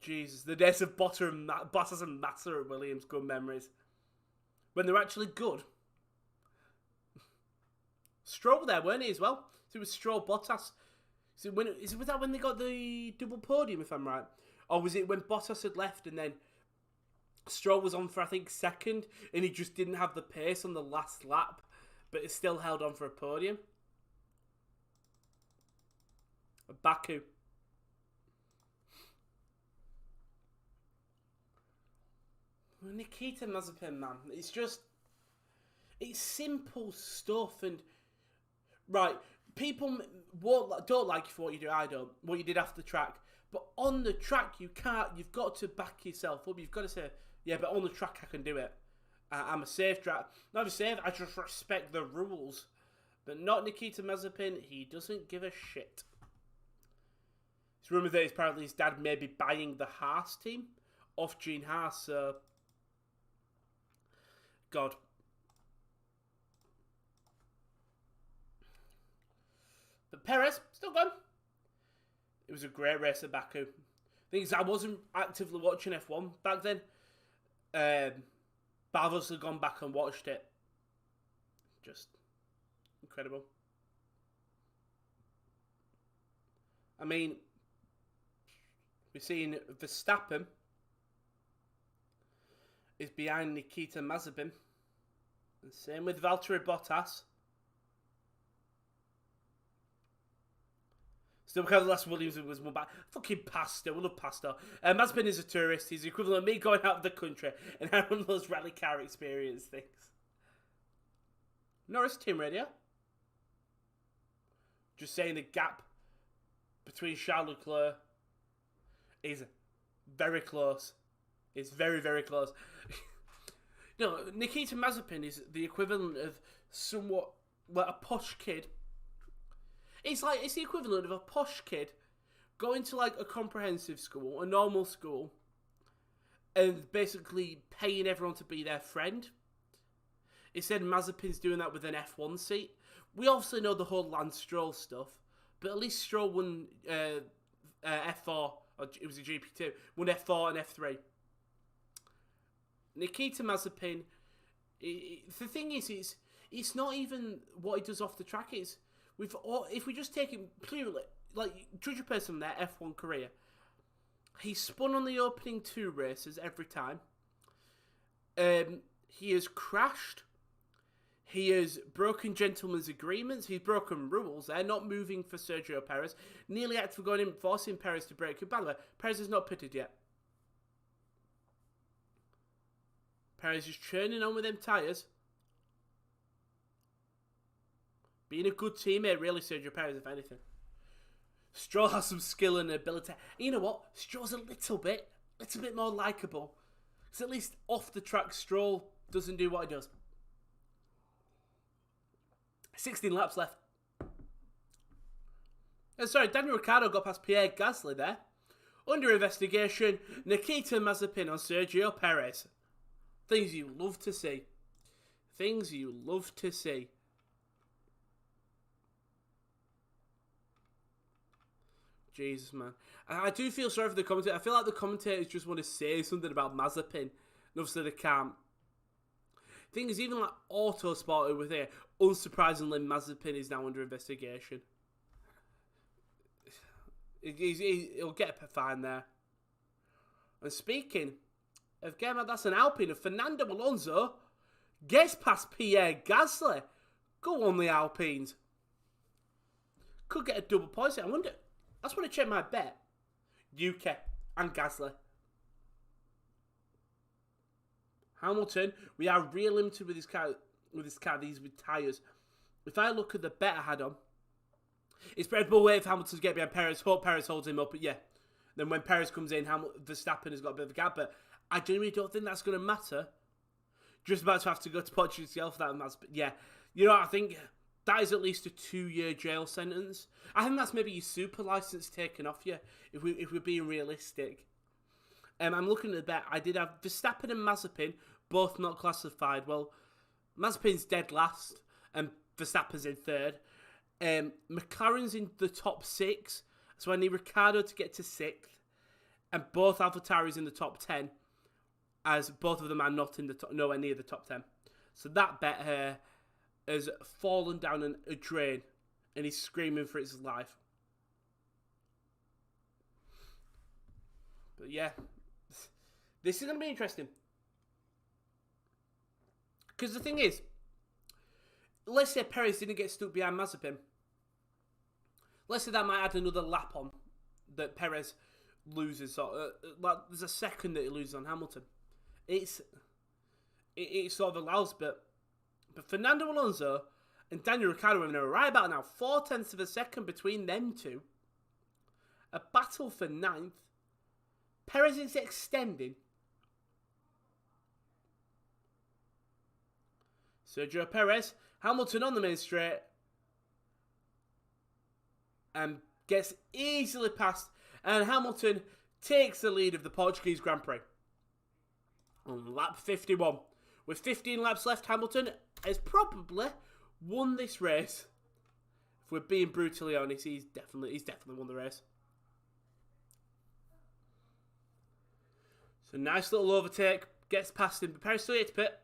Jesus, the days of Bottas and Massa at Williams, good memories. When they're actually good. Stroll there, weren't he, as well? So it was Stroll Bottas. Was that when they got the double podium, if I'm right? Or was it when Bottas had left and then Stroll was on for, I think, 2nd, and he just didn't have the pace on the last lap, but it still held on for a podium? Baku. Nikita Mazepin, man. It's simple stuff, and right, people don't like you for what you do. I don't. What you did after the track, but on the track you can't. You've got to back yourself up. You've got to say, yeah, but on the track I can do it. I'm a safe driver. Not a safe. I just respect the rules, but not Nikita Mazepin. He doesn't give a shit. It's rumored that apparently his dad may be buying the Haas team off Gene Haas. So, God. But Perez, still gone. It was a great race at Baku. Thing is, I wasn't actively watching F1 back then. But I've also gone back and watched it. Just incredible. I mean, we're seeing Verstappen is behind Nikita Mazepin. And same with Valtteri Bottas. Still, because last Williams was one back. Fucking pasta. We love pasta. Mazepin is a tourist. He's the equivalent of me going out of the country and having one of those rally car experience things. Norris team radio. Just saying the gap between Charles Leclerc is very close. It's very, very close. No, Nikita Mazepin is the equivalent of somewhat like a posh kid. It's the equivalent of a posh kid going to like a comprehensive school, a normal school, and basically paying everyone to be their friend. It said Mazepin's doing that with an F1 seat. We obviously know the whole Lance Stroll stuff, but at least Stroll won F4, or it was a GP2, won F4 and F3. Nikita Mazepin, the thing is, it's not even what he does off the track. If we just take him purely, like, judge a person on their F1 career, he spun on the opening 2 races every time. He has crashed. He has broken gentlemen's agreements. He's broken rules. They're not moving for Sergio Perez. Nearly had to go in, forcing Perez to break. By the way, Perez has not pitted yet. Perez is churning on with them tyres. Being a good teammate, really, Sergio Perez, if anything. Stroll has some skill and ability. And you know what? Stroll's a little bit more likeable. Because at least off the track, Stroll doesn't do what he does. 16 laps left. Sorry, Daniel Ricciardo got past Pierre Gasly there. Under investigation, Nikita Mazepin on Sergio Perez. Things you love to see. Things you love to see. Jesus, man. I do feel sorry for the commentator. I feel like the commentators just want to say something about Mazepin. And obviously they can't. Thing is, even like Autosport over there, unsurprisingly, Mazepin is now under investigation. He'll get a fine there. And speaking of getting, that's an Alpine of Fernando Alonso gets past Pierre Gasly. Go on, the Alpines. Could get a double point. I wonder. I just want to check my bet. UK and Gasly. Hamilton, we are real limited with this car. These with tyres. If I look at the bet I had on, it's Red Bull wait for Hamilton to get behind Perez. Hope Perez holds him up, but yeah. Then when Perez comes in, Verstappen has got a bit of a gap, but I genuinely don't think that's going to matter. Just about to have to go to Portuguese GP for that, but yeah. You know what, I think that is at least a 2-year jail sentence. I think that's maybe your super license taken off you, if we're being realistic. I'm looking at the bet. I did have Verstappen and Mazepin, both not classified. Well, Mazepin's dead last, and Verstappen's in third. McLaren's in the top 6, so I need Ricciardo to get to 6th. And both AlphaTauri's in the top 10, as both of them are not in the top, nowhere near the top 10. So that bet here has fallen down a drain, and he's screaming for his life. But yeah, this is going to be interesting. Because the thing is, let's say Perez didn't get stuck behind Mazepin. Let's say that might add another lap on that Perez loses. Like there's a second that he loses on Hamilton. It sort of allows, but Fernando Alonso and Daniel Ricciardo are in a right about now. 0.4 of a second between them two. A battle for 9th. Perez is extending. Sergio Perez, Hamilton on the main straight, and gets easily past, and Hamilton takes the lead of the Portuguese Grand Prix on lap 51. With 15 laps left, Hamilton has probably won this race. If we're being brutally honest, he's definitely won the race. So nice little overtake, gets past him, but Perez still hits pit.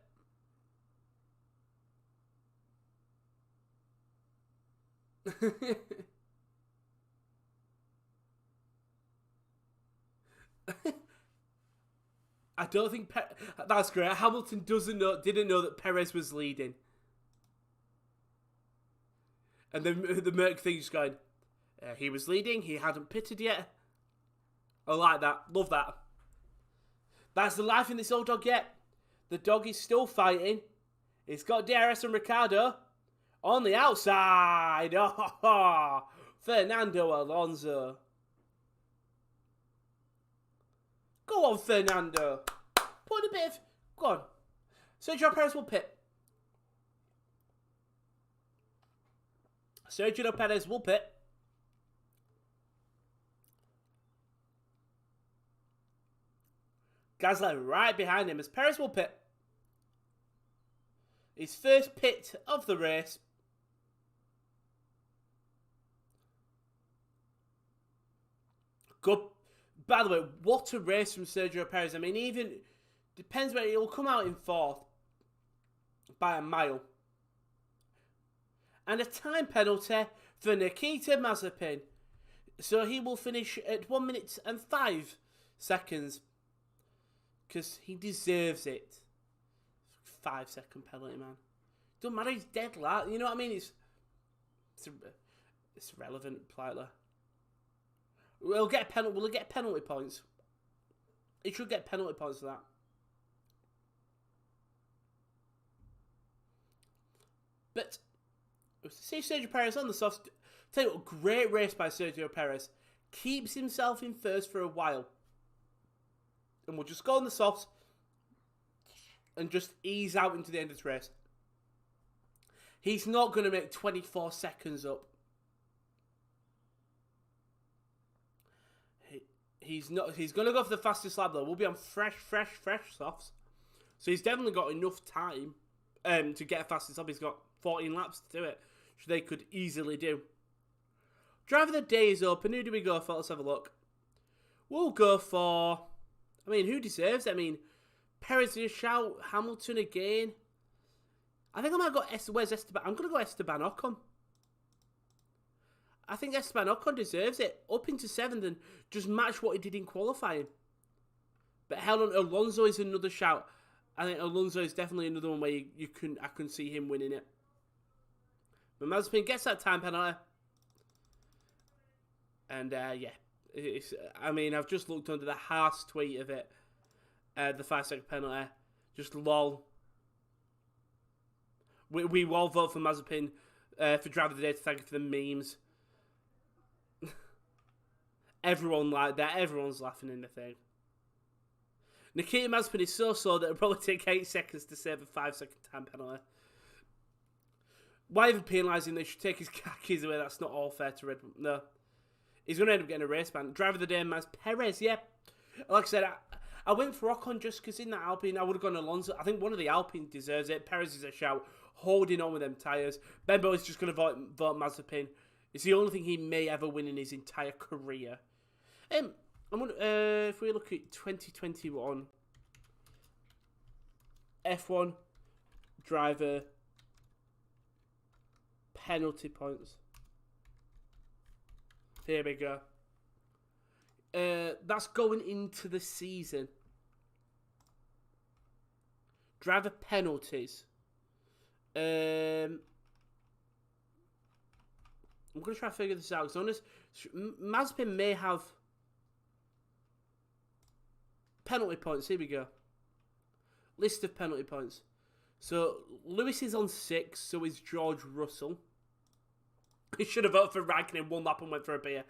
I don't think that's great. Hamilton didn't know that Perez was leading, and then the Merc thing's going. He was leading. He hadn't pitted yet. I like that. Love that. That's the life in this old dog yet. The dog is still fighting. It's got DRS and Ricciardo on the outside. Oh, Fernando Alonso. Go on, Fernando. Put a bit of... Go on. Sergio Perez will pit. Sergio Perez will pit. Gasly right behind him as Perez will pit. His first pit of the race. Good. By the way, what a race from Sergio Perez. I mean, even... Depends where he'll come out in fourth. By a mile. And a time penalty for Nikita Mazepin. So he will finish at 1 minute and 5 seconds. Because he deserves it. 5-second penalty, man. Don't matter, he's dead, lad. You know what I mean? It's irrelevant, politely. Will it get penalty points? It should get penalty points for that. But see Sergio Perez on the softs. Tell you what, great race by Sergio Perez. Keeps himself in first for a while. And we'll just go on the softs and just ease out into the end of this race. He's not going to make 24 seconds up. He's not. He's going to go for the fastest lap though. We'll be on fresh softs. So he's definitely got enough time to get a fastest lap. He's got 14 laps to do it, which they could easily do. Driver of the day is open. Who do we go for? Let's have a look. We'll go for... I mean, who deserves it? I mean, Perez is a shout. Hamilton again. I think I might go... Where's Esteban? I'm going to go Esteban Ocon. I think Esteban Ocon deserves it. Up into 7th and just match what he did in qualifying. But hell on, Alonso is another shout. I think Alonso is definitely another one where I can see him winning it. But Mazepin gets that time penalty. And yeah. I mean, I've just looked under the harsh tweet of it. The 5-second penalty. Just lol. We all vote for Mazepin for driver of the day to thank you for the memes. Everyone like that. Everyone's laughing in the thing. Nikita Mazepin is so slow that it'll probably take 8 seconds to save a 5-second time penalty. Why even penalise him? They should take his khakis away. That's not all fair to Red Bull. No. He's going to end up getting a race ban. Driver of the day, Maz Perez, yeah. Like I said, I went for Ocon just because in that Alpine, I would have gone Alonso. I think one of the Alpine deserves it. Perez is a shout. Holding on with them tyres. Bembo is just going to vote Mazepin. It's the only thing he may ever win in his entire career. If we look at 2021, F1 driver penalty points. Here we go. That's going into the season. Driver penalties. I'm going to try to figure this out. Because Mazepin may have penalty points. Here we go. List of penalty points. So, Lewis is on 6. So is George Russell. He should have voted for Raikkonen, one lap and went for a beer.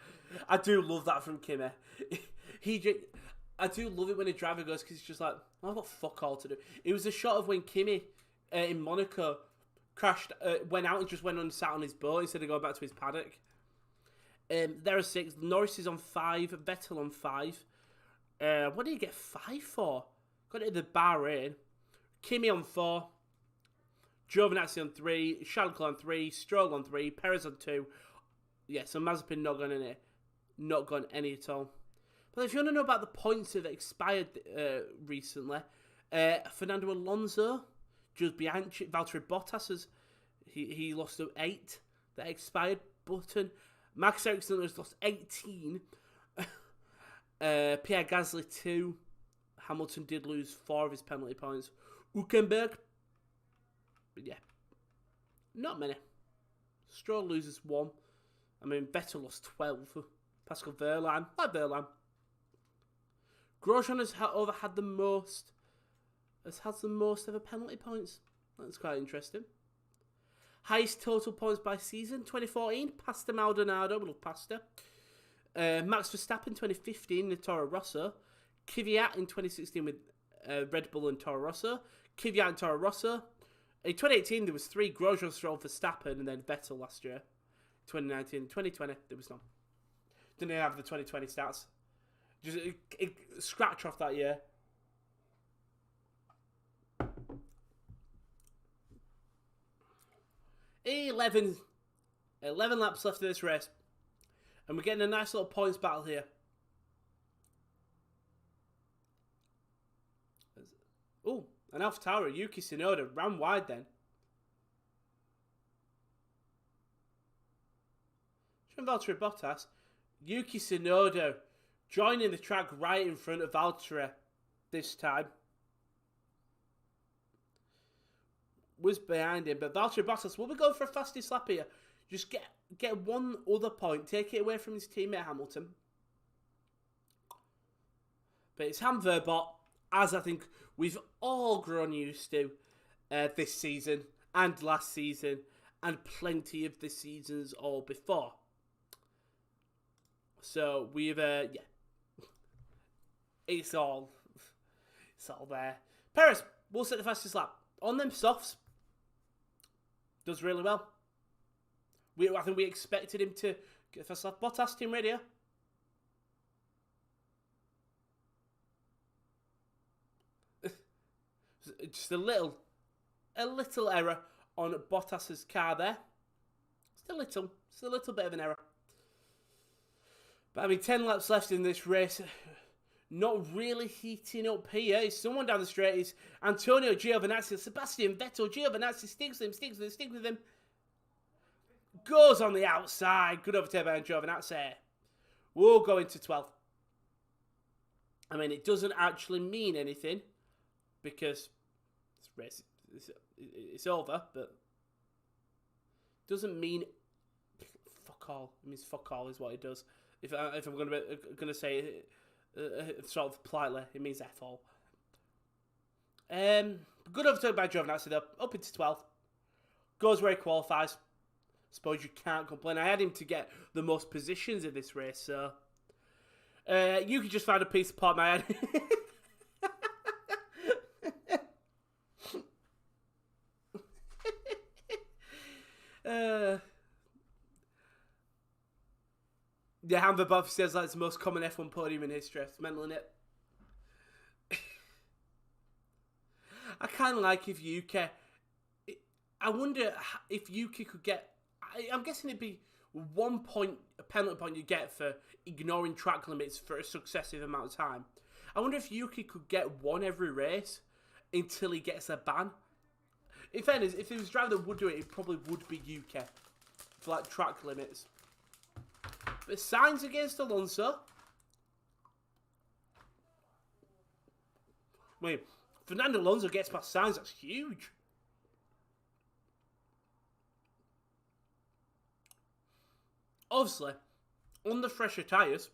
I do love that from Kimi. I do love it when a driver goes, because he's just like, I've got fuck all to do. It was a shot of when Kimi in Monaco crashed, went out and just went and sat on his boat instead of going back to his paddock. There are 6. Norris is on 5. Vettel on 5. What did he get 5 for? Got it at the Bahrain. Kimi on 4. Giovinazzi on 3, Charles on 3, Stroll on 3, Perez on 2. Yeah, so Mazepin not gone in it. Not gone any at all. But if you want to know about the points that expired recently, Fernando Alonso, just behind Valtteri Bottas, he lost 8 that expired. Button. Max Ericsson has lost 18. Pierre Gasly 2. Hamilton did lose 4 of his penalty points. Hülkenberg. But yeah, not many. Stroll loses 1. I mean, Vettel lost 12. Pascal Wehrlein, like Wehrlein. Grosjean has had the most ever penalty points. That's quite interesting. Highest total points by season, 2014. Pasta Maldonado, we love pasta. Max Verstappen, 2015, the Toro Rosso. Kvyat in 2016 with Red Bull and Toro Rosso. Kvyat and Toro Rosso. In 2018, there was 3. Grosjean, Stroll, Verstappen, and then Vettel last year. 2019, 2020, there was none. Didn't even have the 2020 stats. Just scratch off that year. 11 laps left of this race. And we're getting a nice little points battle here. Oh, an AlphaTauri, Yuki Tsunoda ran wide then. Valteri Bottas, Yuki Tsunoda joining the track right in front of Valtteri this time. Was behind him, but Valtteri Bottas will be going for a fastest lap here. Just get one other point, take it away from his teammate Hamilton. But it's Ham Verbot, as I think we've all grown used to this season and last season and plenty of the seasons all before. So we've it's all there. Perez will set the fastest lap on them softs. Does really well. I think we expected him to get the first lap. Bottas team radio. Just a little error on Bottas's car there. Just a little bit of an error. But I mean, 10 laps left in this race. Not really heating up here. It's someone down the straight. It's Antonio Giovinazzi. Sebastian Vettel. Giovinazzi sticks with him. Goes on the outside. Good overtake by Giovinazzi. We'll go into 12th. I mean, it doesn't actually mean anything because this race it's over, but doesn't mean fuck all. It means fuck all is what it does. If I'm gonna say it, sort of politely, it means F all. Good overtake by Giovinazzi though, up into 12th. Goes where he qualifies. Suppose you can't complain. I had him to get the most positions in this race, so you could just find a piece of pot in my head. Yeah, Hamver Buff says that's the most common F1 podium in history. It's mental, innit? I kind of like if UK... I wonder if UK could get... I'm guessing it'd be 1 point, a penalty point you get for ignoring track limits for a successive amount of time. I wonder if Yuki could get one every race until he gets a ban. In fairness, if it was a driver that would do it, it probably would be UK for like track limits. But Sainz against Alonso. Wait, Fernando Alonso gets past Sainz, that's huge. Obviously, on the fresher tyres,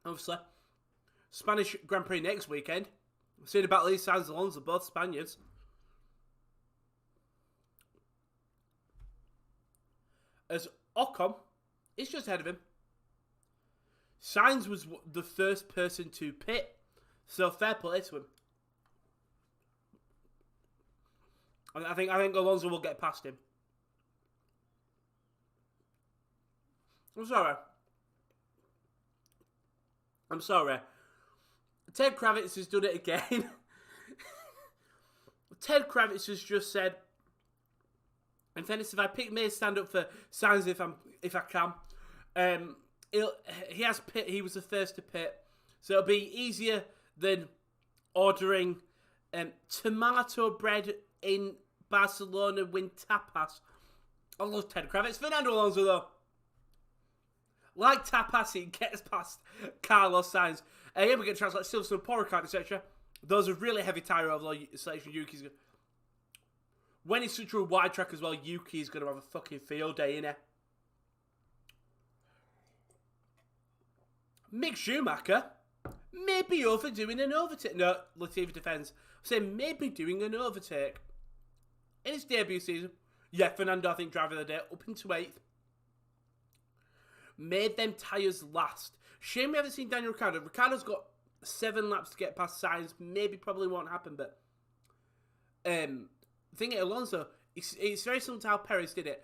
obviously, Spanish Grand Prix next weekend. Seeing about these Sainz and Alonso, both Spaniards. As Ocon is just ahead of him. Sainz was the first person to pit, so fair play to him. I think Alonso will get past him. I'm sorry. Ted Kravitz has done it again. Ted Kravitz has just said, in fairness, if I pick me, stand up for Sainz if I can. He has pit. He was the first to pit, so it'll be easier than ordering tomato bread in Barcelona when tapas. I love Ted Kravitz. Fernando Alonso though, like tapas, he gets past Carlos Sainz. Here we get tracks like Silverstone, Portuguese, etc. Those are really heavy tyre overload selection. Yuki's when it's such a wide track as well, Yuki's going to have a fucking field day, innit? Mick Schumacher may be overdoing an overtake. No, Latifi defends. Saying maybe doing an overtake in his debut season. Yeah, Fernando, I think, driver of the day, up into 8th. made them tyres last. Shame we haven't seen Daniel Ricciardo. Ricciardo's got 7 laps to get past Sainz. Maybe probably won't happen, but the thing at Alonso, it's very similar to how Perez did it.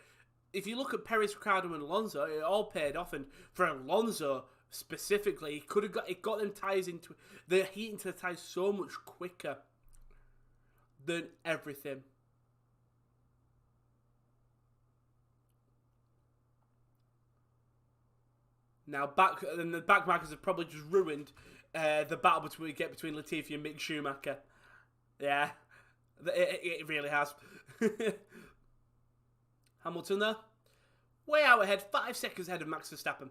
If you look at Perez, Ricciardo, and Alonso, it all paid off. And for Alonso specifically, it got them tyres into the heat into the tyres so much quicker than everything. Now the back markers have probably just ruined the battle between Latifi and Mick Schumacher. Yeah, it really has. Hamilton there, way out ahead, 5 seconds ahead of Max Verstappen.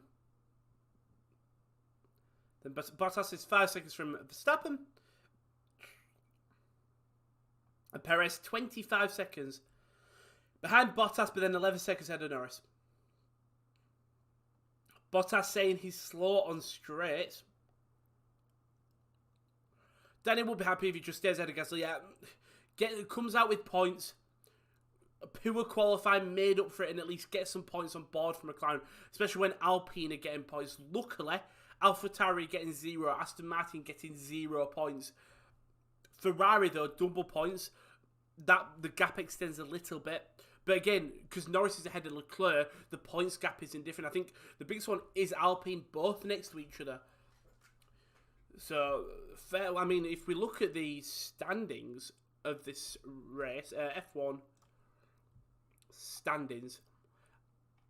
Then Bottas is 5 seconds from Verstappen. And Perez 25 seconds behind Bottas, but then 11 seconds ahead of Norris. Bottas saying he's slow on straight. Danny will be happy if he just stays ahead of Gasly. Yeah, comes out with points. Poor qualifying made up for it and at least get some points on board from McLaren, especially when Alpine are getting points. Luckily, AlphaTauri getting 0, Aston Martin getting 0 points. Ferrari though, double points. That the gap extends a little bit. But again, because Norris is ahead of Leclerc, the points gap is indifferent. I think the biggest one is Alpine, both next to each other. So, fair. I mean, if we look at the standings of this race, F1 standings,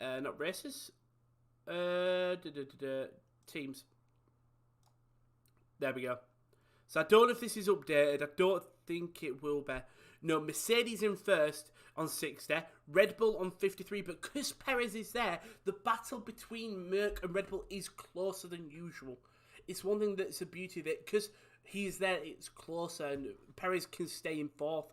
not races, teams. There we go. So I don't know if this is updated. I don't think it will be. No, Mercedes in first on 60, Red Bull on 53, but because Perez is there, the battle between Merc and Red Bull is closer than usual. It's one thing that's a beauty of it, because he's there, it's closer, and Perez can stay in fourth.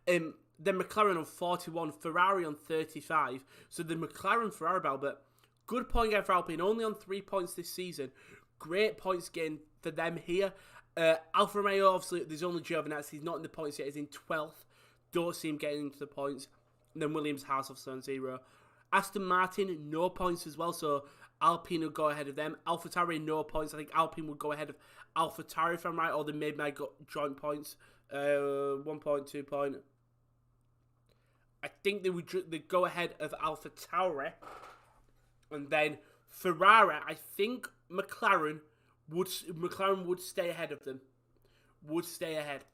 Then McLaren on 41, Ferrari on 35, so the McLaren-Ferrari battle, but good point gain for Alpine, only on 3 points this season. Great points gain for them here. Alfa Romeo, obviously, there's only Giovinazzi, he's not in the points yet, he's in 12th. Don't see him getting into the points. And then Williams, Haas, obviously on 0. Aston Martin, no points as well, so Alpine will go ahead of them. AlphaTauri, no points. I think Alpine will go ahead of AlphaTauri if I'm right, or they maybe might got joint points. 1 point, 2 point. I think they'd go ahead of AlphaTauri. And then Ferrari, I think McLaren would stay ahead of them. Would stay ahead.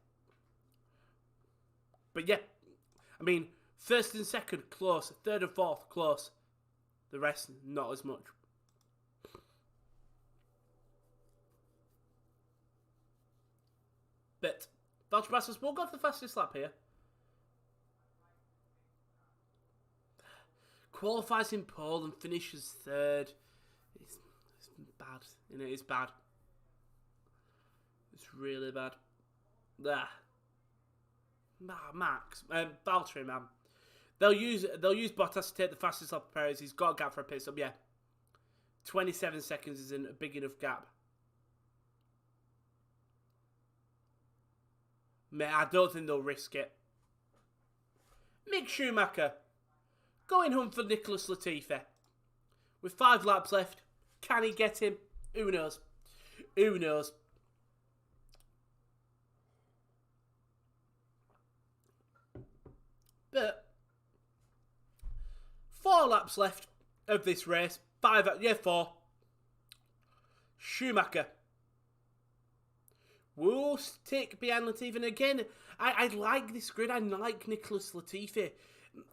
But yeah, I mean, first and second, close. Third and fourth, close. The rest, not as much. But Valtteri Bottas will go for the fastest lap here. Qualifies in pole and finishes third. It's bad. You know, it's bad. It's really bad. Max, Valtteri, man. They'll use Bottas to take the fastest lap of Perez. He's got a gap for a pit stop, yeah. 27 seconds isn't a big enough gap. Mate, I don't think they'll risk it. Mick Schumacher going home for Nicholas Latifi. With 5 laps left, can he get him? Who knows? Who knows? But 4 laps left of this race. 4. Schumacher will stick behind Latifi. And again, I like this grid. I like Nicholas Latifi.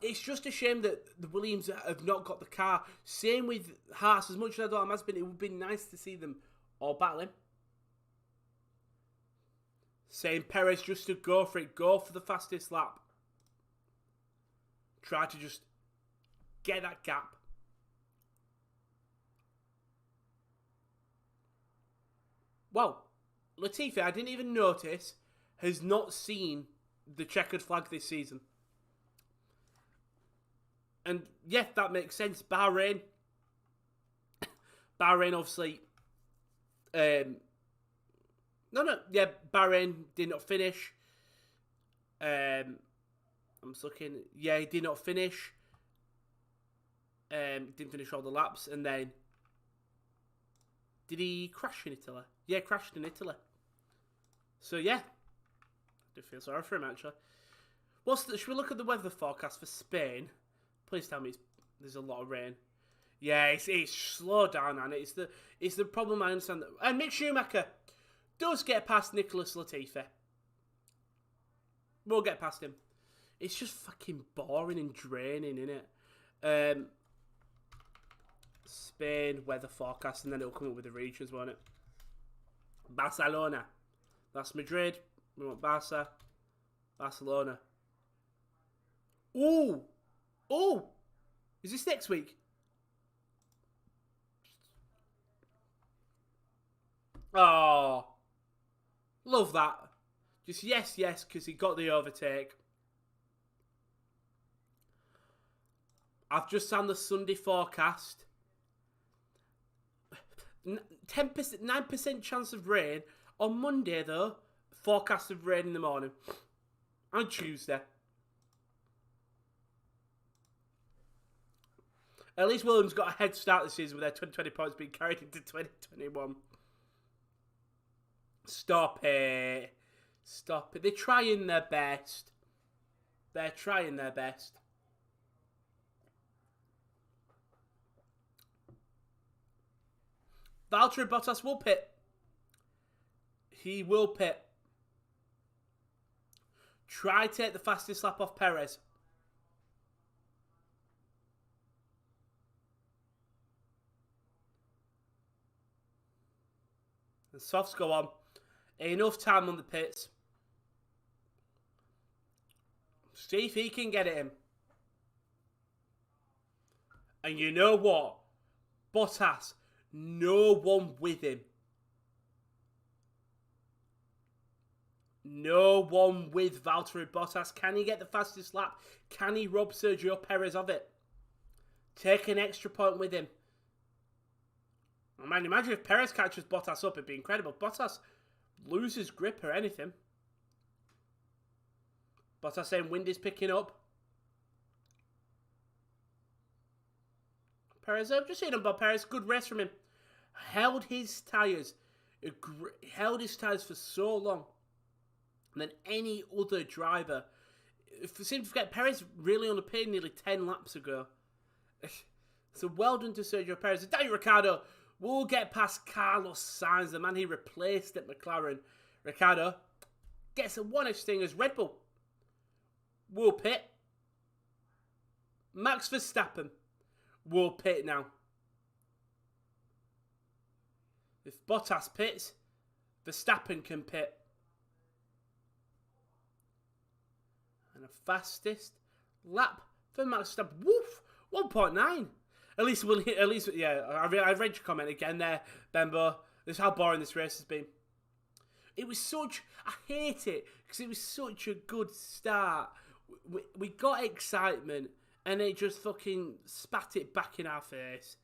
It's just a shame that the Williams have not got the car. Same with Haas. As much as I thought it has been, it would be nice to see them all battling. Saying Perez just to go for it. Go for the fastest lap. Try to just get that gap. Well, Latifi, I didn't even notice, has not seen the checkered flag this season. And yeah, that makes sense. Bahrain, obviously. Bahrain did not finish. I'm just looking. Yeah, he did not finish. Didn't finish all the laps, and then Did he crash in Italy? Yeah, crashed in Italy. So yeah, I do feel sorry for him actually. Should we look at the weather forecast for Spain? Please tell me there's a lot of rain. Yeah, it's slow down, and it's the problem. I understand. And Mick Schumacher does get past Nicholas Latifi. We'll get past him. It's just fucking boring and draining, innit? Spain weather forecast, and then it'll come up with the regions, won't it? Barcelona. That's Madrid. We want Barca. Barcelona. Ooh! Oh! Is this next week? Oh. Love that. Just yes, because he got the overtake. I've just found the Sunday forecast. 9% chance of rain. On Monday, though, forecast of rain in the morning. On Tuesday. At least Williams got a head start this season with their 2020 points being carried into 2021. Stop it. Stop it. They're trying their best. They're trying their best. Valtteri Bottas will pit. He will pit. Try to take the fastest lap off Perez. The softs go on. Enough time on the pits. See if he can get it in. And you know what? Bottas, no one with him. No one with Valtteri Bottas. Can he get the fastest lap? Can he rob Sergio Perez of it? Take an extra point with him. Oh man, imagine if Perez catches Bottas up, it'd be incredible. Bottas loses grip or anything. Bottas saying wind is picking up. Perez, I've just seen about Perez. Good race from him. Held his tyres. Held his tyres for so long than any other driver. Seem to forget, Perez really underpaid nearly 10 laps ago. So well done to Sergio Perez. Daniel Ricciardo will get past Carlos Sainz, the man he replaced at McLaren. Ricciardo gets a one-edge thing as Red Bull will pit. Max Verstappen will pit now. If Bottas pits, Verstappen can pit. And the fastest lap for Max Verstappen. Woof! 1.9. At least, yeah, I read your comment again there, Bembo. This is how boring this race has been. It was such, I hate it, because it was such a good start. We got excitement, and it just fucking spat it back in our face.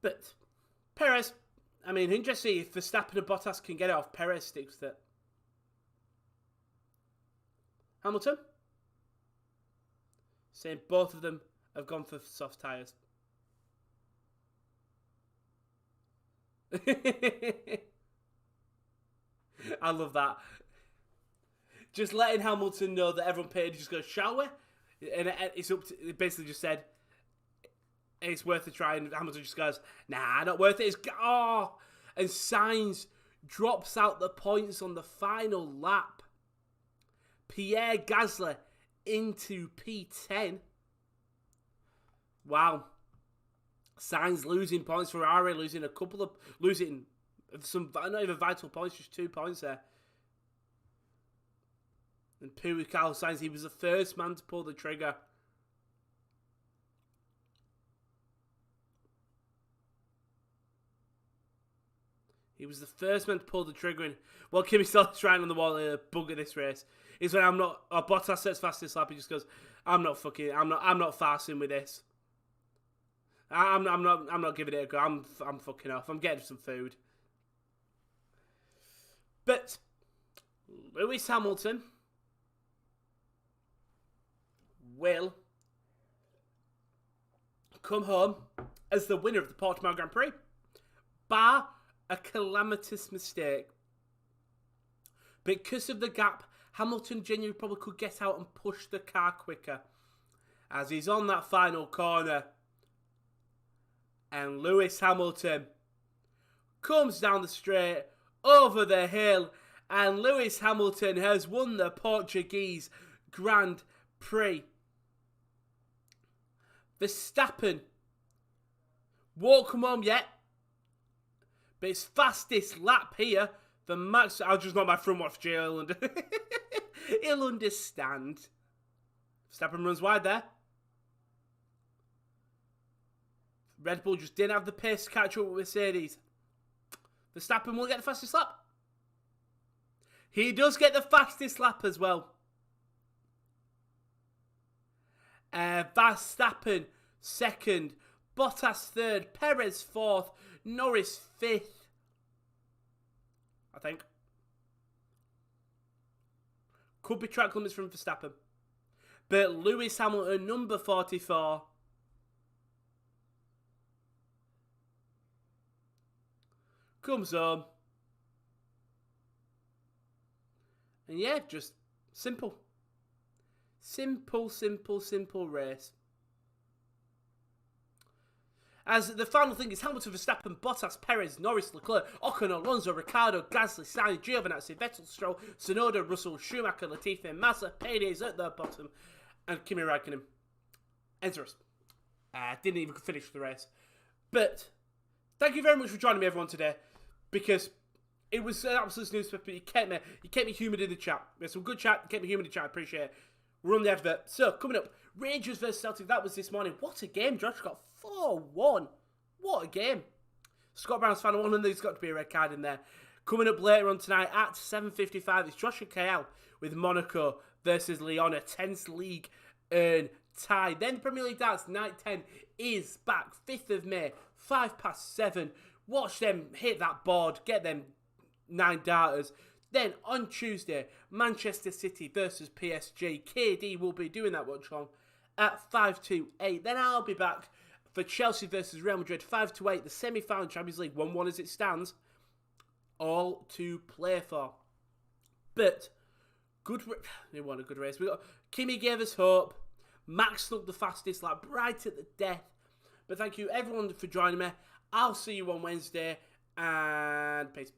But Perez, I mean, interesting if Verstappen and Bottas can get it off. Perez sticks with it. Hamilton, saying both of them have gone for soft tyres. I love that. Just letting Hamilton know that everyone paid. Just goes, shall we? And it's up to. It basically just said it's worth a try, and Hamilton just goes, nah, not worth it. It's and Sainz drops out the points on the final lap. Pierre Gasly into P10. Wow. Sainz losing points. Ferrari losing some, not even vital points, just 2 points there. And poor Carlos Sainz, he was the first man to pull the trigger. He was the first man to pull the trigger in. Well, Kimi still trying on the wall in a bug of this race. Is when Bottas sets fastest lap, he just goes, I'm not fasting with this. I'm not giving it a go. I'm fucking off. I'm getting some food. But Lewis Hamilton will come home as the winner of the Portimao Grand Prix, bar a calamitous mistake. Because of the gap, Hamilton genuinely probably could get out and push the car quicker as he's on that final corner. And Lewis Hamilton comes down the straight, over the hill, and Lewis Hamilton has won the Portuguese Grand Prix. Verstappen won't come home yet, but his fastest lap here, the Max. I'll just not my front watch, Jill, and he'll understand. Verstappen runs wide there. Red Bull just didn't have the pace to catch up with Mercedes. Verstappen will get the fastest lap. He does get the fastest lap as well. Verstappen second, Bottas third, Perez fourth, Norris fifth. I think. Could be track limits from Verstappen. But Lewis Hamilton, number 44. Comes home. And yeah, just simple. Simple race. As the final thing is Hamilton, Verstappen, Bottas, Perez, Norris, Leclerc, Ocon, Alonso, Ricciardo, Gasly, Sainz, Giovinazzi, Vettel, Stroll, Tsunoda, Russell, Schumacher, Latifi, Massa, Perez at the bottom, and Kimi Räikkönen. Ends the race. Didn't even finish the race. But thank you very much for joining me, everyone, today, because it was an absolute snooze, but you kept me humoured in the chat. We had some good chat. You kept me humoured in the chat. I appreciate it. We're on the advert. So, coming up, Rangers versus Celtic. That was this morning. What a game. Josh got 4-1. What a game. Scott Brown's fan one, and there's got to be a red card in there. Coming up later on tonight at 7:55, it's Josh and KL with Monaco versus Lyon, a 10th league tie. Then the Premier League darts, night 10 is back. 5th of May, 7:05. Watch them hit that board, get them 9 darters. Then on Tuesday, Manchester City versus PSG. KD will be doing that watch-along at 5-8. Then I'll be back for Chelsea versus Real Madrid, 5-8. The semi-final Champions League, 1-1 as it stands. All to play for. But they won a good race. We got Kimi gave us hope. Max snuck the fastest lap right at the death. But thank you everyone for joining me. I'll see you on Wednesday, and peace.